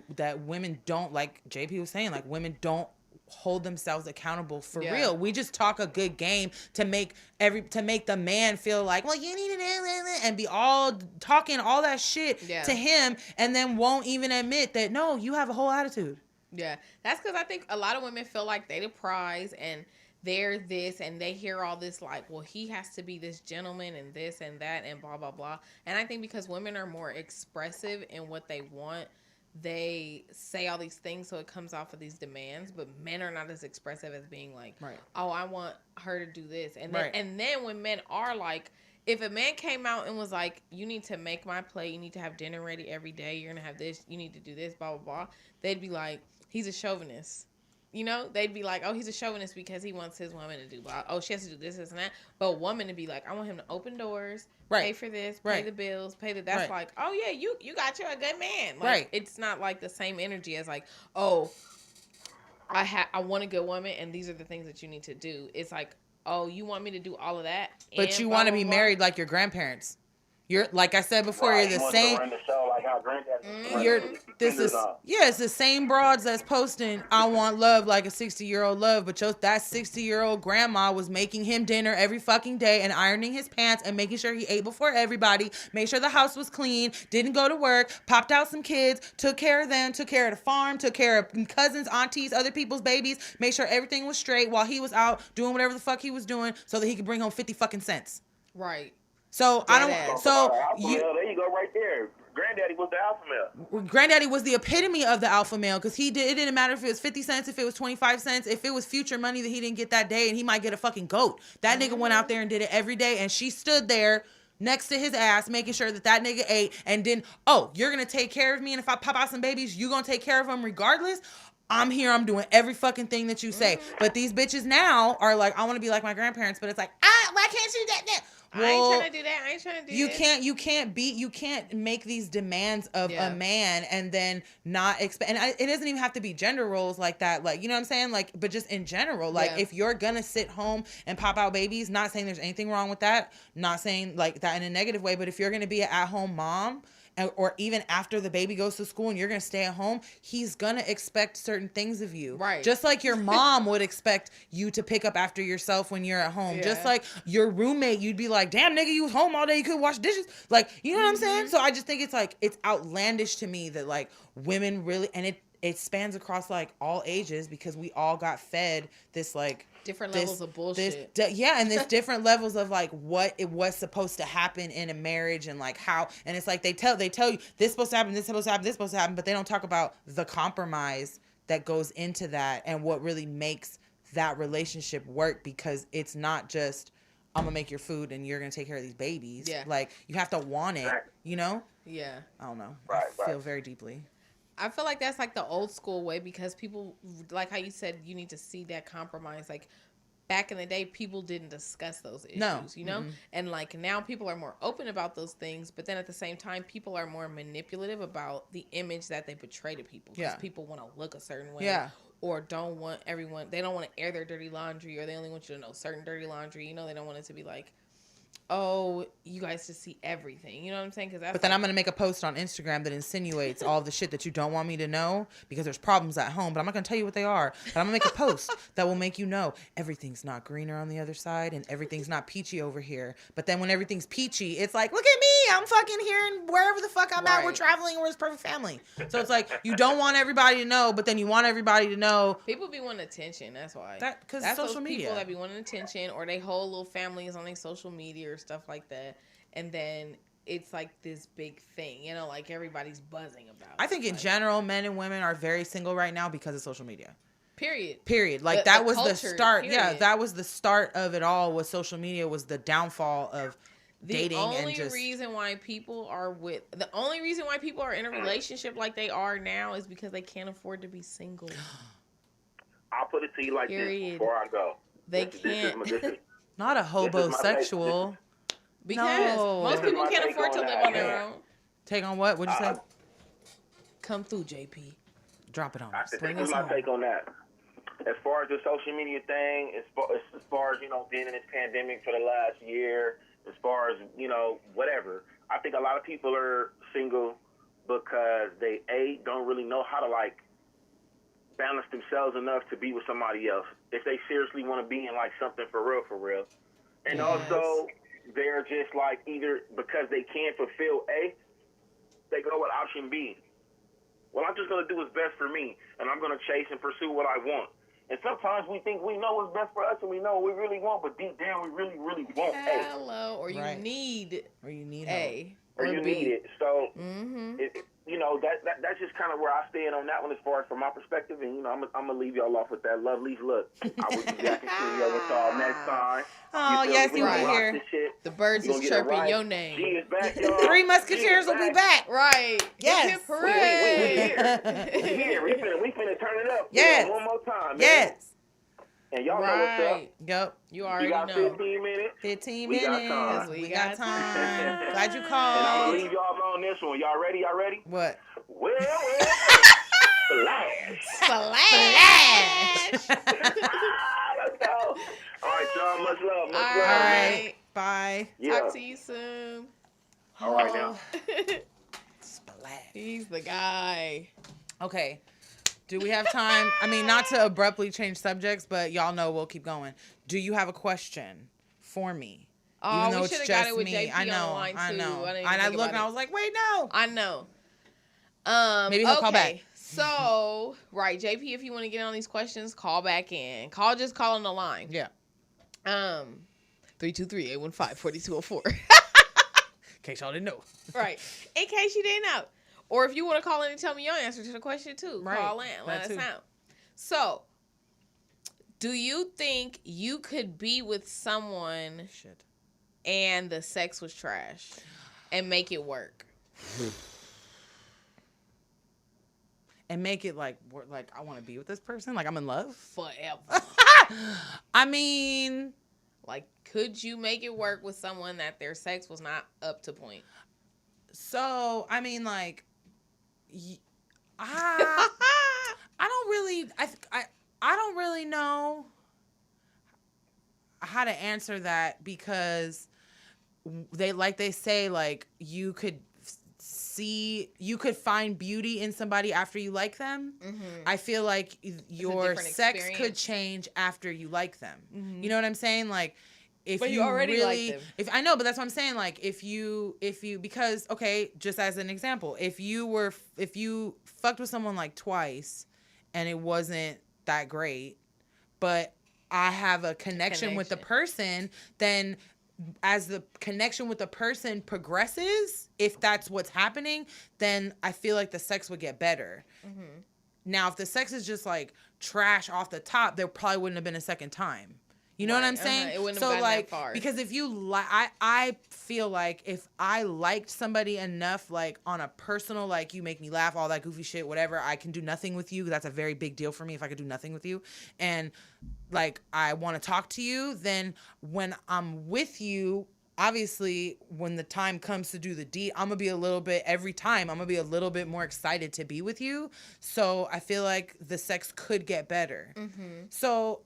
women don't, like JP was saying, like women don't hold themselves accountable for real. We just talk a good game to make the man feel like, well, you need to, and be all talking all that shit to him, and then won't even admit that no, you have a whole attitude. Yeah, that's because I think a lot of women feel like they the prize and they're this, and they hear all this like, well, he has to be this gentleman and this and that and blah, blah, blah. And I think because women are more expressive in what they want, they say all these things so it comes off of these demands, but men are not as expressive as being like, oh, I want her to do this. And then, and then when men are like, if a man came out and was like, you need to make my plate, you need to have dinner ready every day, you're going to have this, you need to do this, blah, blah, blah, they'd be like, he's a chauvinist. They'd be like, oh, he's a chauvinist because he wants his woman to do blah. Oh, she has to do this and that. But a woman to be like, I want him to open doors, pay for this, pay the bills, pay the. That's like, oh yeah, you got you a good man. Like, it's not like the same energy as like, oh, I want a good woman and these are the things that you need to do. It's like, oh, you want me to do all of that, but you want to be married like your grandparents. You're, like I said before, you're the same. It's the same broads that's posting, I want love like a 60-year-old love, but that 60-year-old grandma was making him dinner every fucking day and ironing his pants and making sure he ate before everybody, made sure the house was clean, didn't go to work, popped out some kids, took care of them, took care of the farm, took care of cousins, aunties, other people's babies, made sure everything was straight while he was out doing whatever the fuck he was doing so that he could bring home 50 fucking cents. Right. So I don't. So there you go, right there. Granddaddy was the alpha male. Granddaddy was the epitome of the alpha male because it didn't matter if it was 50 cents, if it was 25 cents, if it was future money that he didn't get that day, and he might get a fucking goat. That nigga went out there and did it every day, and she stood there next to his ass, making sure that nigga ate, and then, oh, you're gonna take care of me, and if I pop out some babies, you gonna take care of them regardless. I'm here, I'm doing every fucking thing that you say. But these bitches now are like, I want to be like my grandparents, but it's like, why can't you do that? Well, I ain't trying to do that. I ain't trying to do that. You can't make these demands of a man and then not expect. And it doesn't even have to be gender roles like that. Like, you know what I'm saying? Like, but just in general, like if you're gonna sit home and pop out babies, not saying there's anything wrong with that, not saying like that in a negative way, but if you're gonna be an at-home mom, or even after the baby goes to school and you're going to stay at home, he's going to expect certain things of you. Right. Just like your mom would expect you to pick up after yourself when you're at home. Yeah. Just like your roommate, you'd be like, damn, nigga, you was home all day. You could wash dishes. Like, you know what I'm saying? So I just think it's like, it's outlandish to me that like women really, and it spans across like all ages because we all got fed this like, different levels of bullshit. And there's different levels of like what it was supposed to happen in a marriage and like how, and it's like they tell you this supposed to happen, this supposed to happen, this supposed to happen, but they don't talk about the compromise that goes into that and what really makes that relationship work, because it's not just I'm gonna make your food and you're gonna take care of these babies. Yeah. Like you have to want it, you know? Yeah. I don't know. I feel very deeply. I feel like that's like the old school way, because people, like how you said, you need to see that compromise. Like back in the day, people didn't discuss those issues, you know? Mm-hmm. And like now people are more open about those things, but then at the same time, people are more manipulative about the image that they portray to people. Because people want to look a certain way. Yeah. Or don't want they don't want to air their dirty laundry, or they only want you to know certain dirty laundry. You know, they don't want it to be like, oh, you guys just see everything. You know what I'm saying? But then I'm going to make a post on Instagram that insinuates all the shit that you don't want me to know because there's problems at home. But I'm not going to tell you what they are. But I'm going to make a post that will make you know everything's not greener on the other side and everything's not peachy over here. But then when everything's peachy, it's like, look at me. I'm fucking here and wherever the fuck I'm at, we're traveling. We're this perfect family. So it's like you don't want everybody to know, but then you want everybody to know. People be wanting attention. That's why. Because social media. People that be wanting attention, or they whole little families on their social media or stuff like that, and then it's like this big thing, you know, like everybody's buzzing about it. I think in general, men and women are very single right now because of social media. Period. Like that was the start. Period. Yeah, that was the start of it all. Was social media was the downfall of dating and just. The only reason why people are in a relationship like they are now is because they can't afford to be single. I'll put it to you like this before I go. They can't. Not a hobosexual. Because most people can't afford to live on their own. Take on what? What'd you say? Come through, JP. Drop it on us. This is my take on that. As far as the social media thing, as far as, you know, being in this pandemic for the last year, as far as, you know, whatever, I think a lot of people are single because they, don't really know how to, like, balance themselves enough to be with somebody else if they seriously want to be in, like, something for real. And also, they're just, like, either because they can't fulfill A, they go with option B. Well, I'm just going to do what's best for me, and I'm going to chase and pursue what I want. And sometimes we think we know what's best for us and we know what we really want, but deep down we really, really want A. Hello, or you need A. Or you need it. So, you know, that's just kind of where I stand on that one as far as from my perspective. And, you know, I'm going to leave y'all off with that. Lovelies, look, I will be back in studio with y'all next time. Oh, yes, you will be here. The birds is chirping your name. G is back, y'all. Three Musketeers will be back. Right. Yes. We here. We finna turn it up. Yes. One more time, man. Yes. And y'all know what's up. Yep. You already know. 15 minutes. 15 we minutes. Got time. We got time. Glad you called. And I'm going to leave y'all on this one. Y'all ready? What? Well. Splash. Let's go. All right, y'all. Much love. All right. Bye. Yeah. Talk to you soon. All right, now. Splash. He's the guy. Okay. Do we have time? I mean, not to abruptly change subjects, but y'all know we'll keep going. Do you have a question for me? Oh, we should have got it with JP I know. on the line, too. I looked and I was like, wait, no. I know. Maybe he'll call back. So, right, JP, if you want to get on these questions, call back in. Just call on the line. Yeah. 323-815-4204. In case y'all didn't know. Right. In case you didn't know. Or if you want to call in and tell me your answer to the question, too. Right. Call in. Let us know. So, do you think you could be with someone and the sex was trash and make it work? And make it like I want to be with this person? Like I'm in love? Forever. I mean... Like, could you make it work with someone that their sex was not up to point? So, I mean, like... I don't really know how to answer that because they say like you could find beauty in somebody after you like them. Mm-hmm. I feel like your sex could change after you like them. Mm-hmm. You know what I'm saying? Like if but you already really, like them. if I know, but that's what I'm saying. Like if you because okay, just as an example, if you fucked with someone like twice and it wasn't that great, but I have a connection with the person, then as the connection with the person progresses, if that's what's happening, then I feel like the sex would get better. Mm-hmm. Now, if the sex is just like trash off the top, there probably wouldn't have been a second time. You know what I'm saying? It wouldn't have gotten that far. Because if you I feel like if I liked somebody enough, like on a personal, like you make me laugh, all that goofy shit, whatever, I can do nothing with you. That's a very big deal for me if I could do nothing with you. And like I want to talk to you, then when I'm with you, obviously when the time comes to do the deed, I'm going to be a little bit more excited to be with you. So I feel like the sex could get better. Mm-hmm. So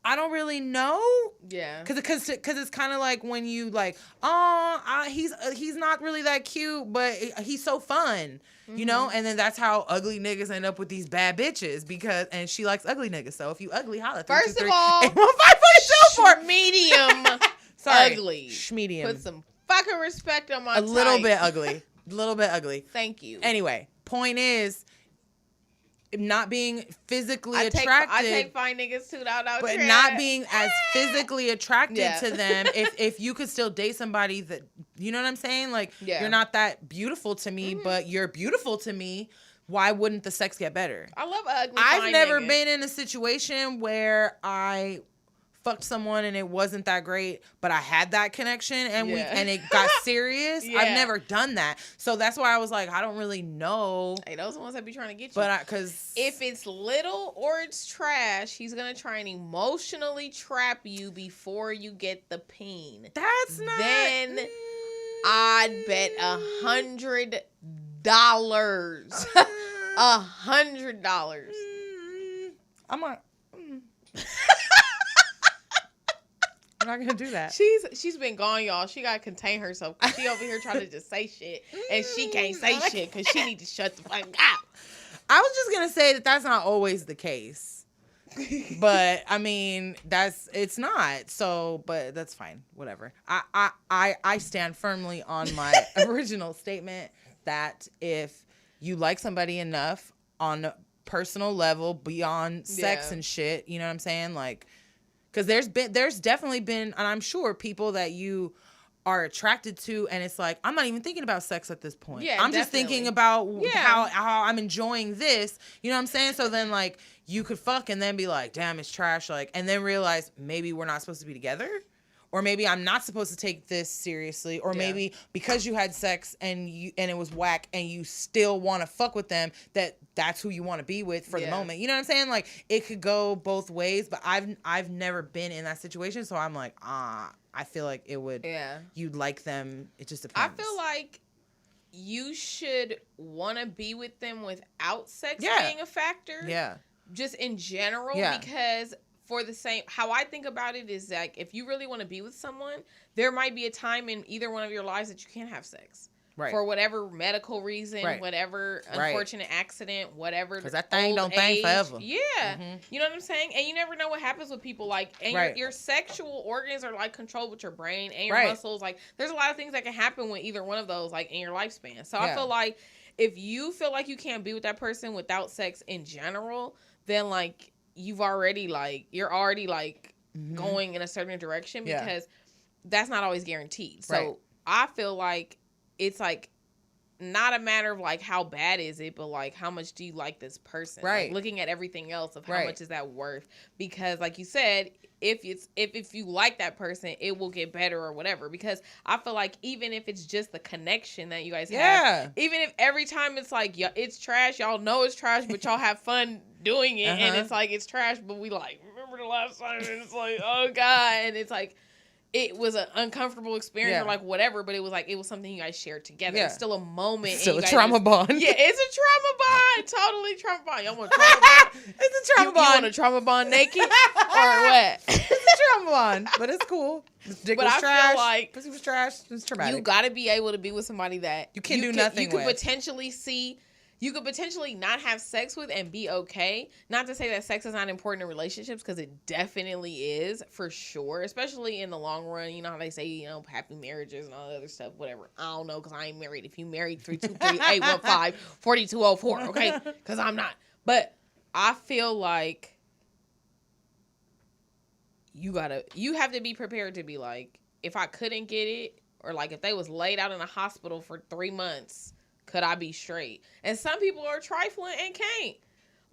I don't really know. Yeah. Because it's kind of like when you like, he's not really that cute, but he's so fun, you know? And then that's how ugly niggas end up with these bad bitches and she likes ugly niggas. So if you ugly, holla. First of all, medium ugly. Medium. Put some fucking respect on my A little bit ugly. A little bit ugly. Thank you. Anyway, point is, not being physically attracted. I take fine niggas too. But not being as physically attracted to them. If you could still date somebody that, you know what I'm saying? Like, you're not that beautiful to me, but you're beautiful to me. Why wouldn't the sex get better? I love ugly. I've never been in a situation where I fucked someone and it wasn't that great, but I had that connection and it got serious. I've never done that, so that's why I was like, I don't really know. Hey, those are the ones that be trying to get you. But because if it's little or it's trash, he's gonna try and emotionally trap you before you get the peen. That's not. Then I'd bet $100. $100. I'm not. I'm not gonna do that. She's been gone, y'all. She gotta contain herself. She over here trying to just say shit, and she can't say shit because she need to shut the fuck up. I was just gonna say that's not always the case, but I mean it's not. So, but that's fine. Whatever. I stand firmly on my original statement that if you like somebody enough on a personal level beyond sex and shit, you know what I'm saying, like. Because there's definitely been, and I'm sure, people that you are attracted to, and it's like, I'm not even thinking about sex at this point. Yeah, I'm just thinking about how I'm enjoying this. You know what I'm saying? So then, like, you could fuck and then be like, damn, it's trash. Like, and then realize maybe we're not supposed to be together. Or maybe I'm not supposed to take this seriously. Or maybe because you had sex and it was whack and you still want to fuck with them, that's who you want to be with for the moment. You know what I'm saying? Like, it could go both ways, but I've never been in that situation, so I'm like, I feel like it would. Yeah. You'd like them. It just depends. I feel like you should want to be with them without sex being a factor. Yeah. Just in general, because for the same, how I think about it is like, if you really want to be with someone, there might be a time in either one of your lives that you can't have sex. Right. For whatever medical reason, whatever unfortunate accident, whatever. Because that thing don't think forever. Yeah. Mm-hmm. You know what I'm saying? And you never know what happens with people. Like, and your sexual organs are like controlled with your brain and your muscles. Like, there's a lot of things that can happen with either one of those, like, in your lifespan. So I feel like if you feel like you can't be with that person without sex in general, then, like, you're already going in a certain direction, because that's not always guaranteed. So I feel like it's like not a matter of like how bad is it, but like how much do you like this person? Right. Like, looking at everything else of how much is that worth? Because like you said, if you like that person, it will get better or whatever. Because I feel like even if it's just the connection that you guys have, even if every time it's like, it's trash, y'all know it's trash, but y'all have fun doing it, and it's like it's trash, but we like, remember the last time, and it's like, oh God, and it's like, it was an uncomfortable experience or like whatever, but it was something you guys shared together. It's still a moment. It's still a trauma bond. Yeah, it's a trauma bond. Totally trauma bond. Y'all want a trauma bond? It's a trauma bond. You want a trauma bond naked or what? It's a trauma bond, but it's cool. Dick was trash. Feel like pussy was trash. It's traumatic. You got to be able to be with somebody that you can do nothing with. You could potentially see. You could potentially not have sex with and be okay. Not to say that sex is not important in relationships, because it definitely is, for sure. Especially in the long run. You know how they say, you know, happy marriages and all that other stuff, whatever. I don't know, because I ain't married. If you married, 323-815-4204, okay? Because I'm not. But I feel like you have to be prepared to be like, if I couldn't get it, or like if they was laid out in a hospital for 3 months, could I be straight? And some people are trifling and can't.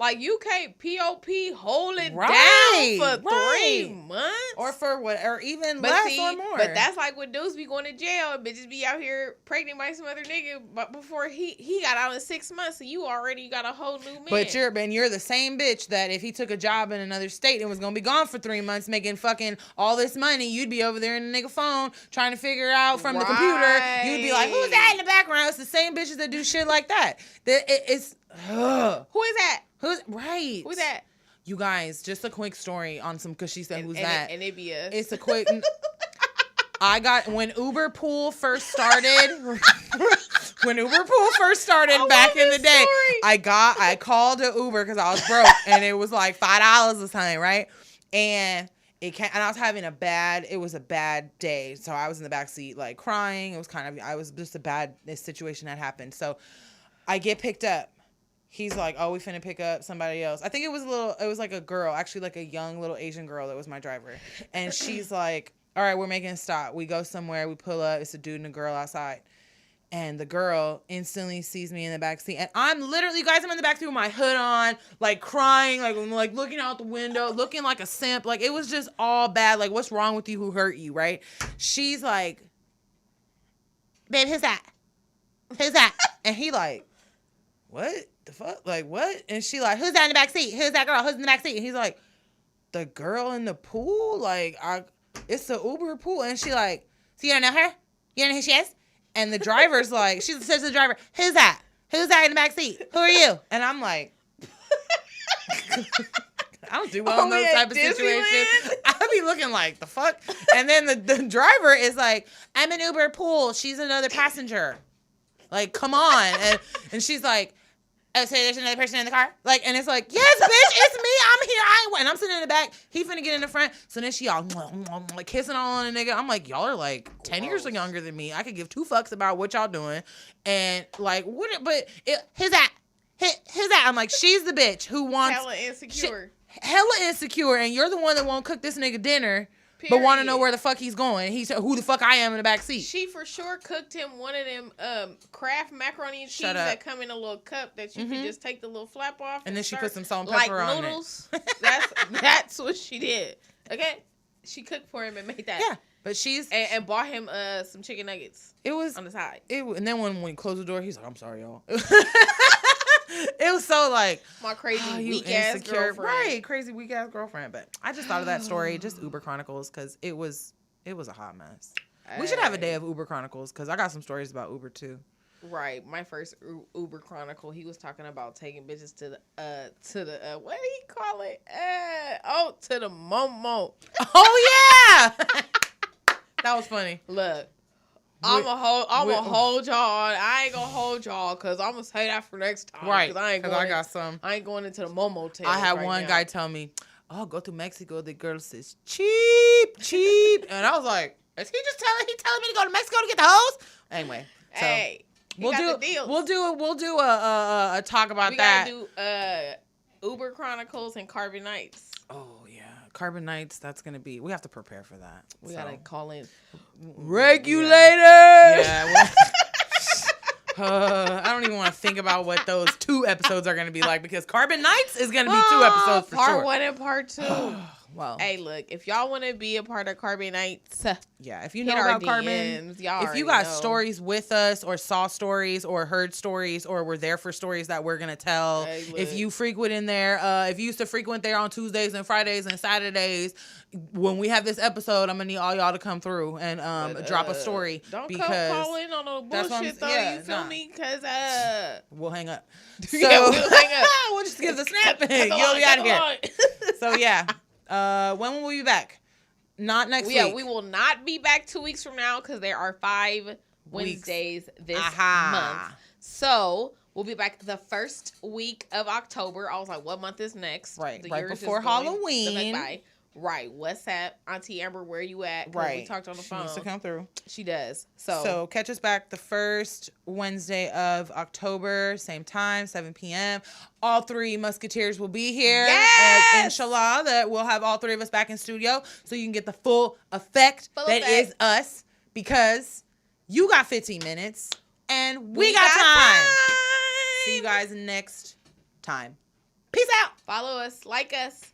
Like, you can't POP hold it down for 3 months. Or for what, or even less or more. But that's like when dudes be going to jail and bitches be out here pregnant by some other nigga, but before he got out in 6 months, so you already got a whole new man. But you're the same bitch that if he took a job in another state and was gonna be gone for 3 months making fucking all this money, you'd be over there in the nigga phone trying to figure out from the computer. You'd be like, who's that in the background? It's the same bitches that do shit like that. Who is that? Who's right? Who's that? You guys, just a quick story on some, because she said, who's that? And it be us. It's a quick. When Uber Pool first started, back in the day, I called an Uber because I was broke, and it was like $5 or something, right? And and I was having a bad day, so I was in the back seat like crying. I was just a bad situation that happened. So I get picked up. He's like, oh, we finna pick up somebody else. I think it was like a girl, actually like a young little Asian girl that was my driver. And she's like, all right, we're making a stop. We go somewhere, we pull up, it's a dude and a girl outside. And the girl instantly sees me in the back seat. And I'm literally, guys, I'm in the back seat with my hood on, like crying, like looking out the window, looking like a simp. Like, it was just all bad. Like, what's wrong with you? Who hurt you, right? She's like, babe, who's that? Who's that? And he like, what the fuck? Like, what? And she like, who's that in the back seat? Who's that girl? Who's in the back seat? And he's like, the girl in the pool? Like, it's the Uber pool. And she like, so you don't know her? You don't know who she is? And the driver's like, she says to the driver, who's that? Who's that in the back seat? Who are you? And I'm like, I don't do well in those type of situations. I be looking like, the fuck? And then the driver is like, I'm an Uber pool. She's another passenger. Like, come on. And she's like, oh, so there's another person in the car? Like, and it's like, yes, bitch, it's me. I'm here. And I'm sitting in the back. He finna get in the front. So then she all like kissing all on a nigga. I'm like, y'all are like 10 years younger than me. I could give two fucks about what y'all doing. And like, who's that? Who's that? I'm like, she's the bitch who wants. Hella insecure. And you're the one that won't cook this nigga dinner. Period. But want to know where the fuck he's going. He said, who the fuck I am in the back seat. She for sure cooked him one of them Kraft macaroni and cheese that come in a little cup that you can just take the little flap off. And then she put some salt and pepper on noodles. That's what she did. Okay? She cooked for him and made that. Yeah. But she's... And bought him some chicken nuggets. It was... on the side. And then when he closed the door, he's like, I'm sorry, y'all. It was so like my crazy weak ass girlfriend, right? Crazy weak ass girlfriend. But I just thought of that story, just Uber Chronicles, because it was a hot mess. We should have a day of Uber Chronicles, because I got some stories about Uber too. Right, my first Uber Chronicle, he was talking about taking bitches to the what did he call it? To the Momo. Oh yeah, that was funny. Look. I'm gonna hold y'all on. I ain't gonna hold y'all because I'm gonna say that for next time. Right. Because I got some. I ain't going into the Momo tail. I had one guy tell me, oh, go to Mexico. The girl says, cheap. And I was like, is he just telling me to go to Mexico to get the hoes? Anyway. So hey, we'll do a talk about that. We gotta do Uber Chronicles and Carbon Nights. Oh, yeah. Carbon Nights, that's going to be... We have to prepare for that. We got to call in regulators. Yeah. I don't even want to think about what those 2 episodes are going to be like, because Carbon Nights is going to be 2 episodes for part sure. Part 1 and part 2. Well, hey, look, if y'all want to be a part of Carbon Nights, yeah, if you know about Carbon, if you got stories with us, or saw stories, or heard stories, or were there for stories that we're gonna tell, hey, if you frequent in there, if you used to frequent there on Tuesdays and Fridays and Saturdays, when we have this episode, I'm gonna need all y'all to come through and drop a story. Don't call in on no bullshit though. Yeah, you feel me? Because we'll hang up. So, yeah, we'll hang up. We'll just give the snap. You'll be out of here. So yeah. When will we be back? Not next week. Yeah, we will not be back 2 weeks from now because there are 5 Wednesdays this month. So we'll be back the first week of October. I was like, what month is next? Right, right before Halloween. Right. What's up? Auntie Amber, where you at? Right. We talked on the phone. She needs to come through. She does. So catch us back the first Wednesday of October, same time, 7 p.m. All 3 Musketeers will be here. Yes! Inshallah, that we'll have all 3 of us back in studio so you can get the full effect is us, because you got 15 minutes and we got time. See you guys next time. Peace out. Follow us, like us.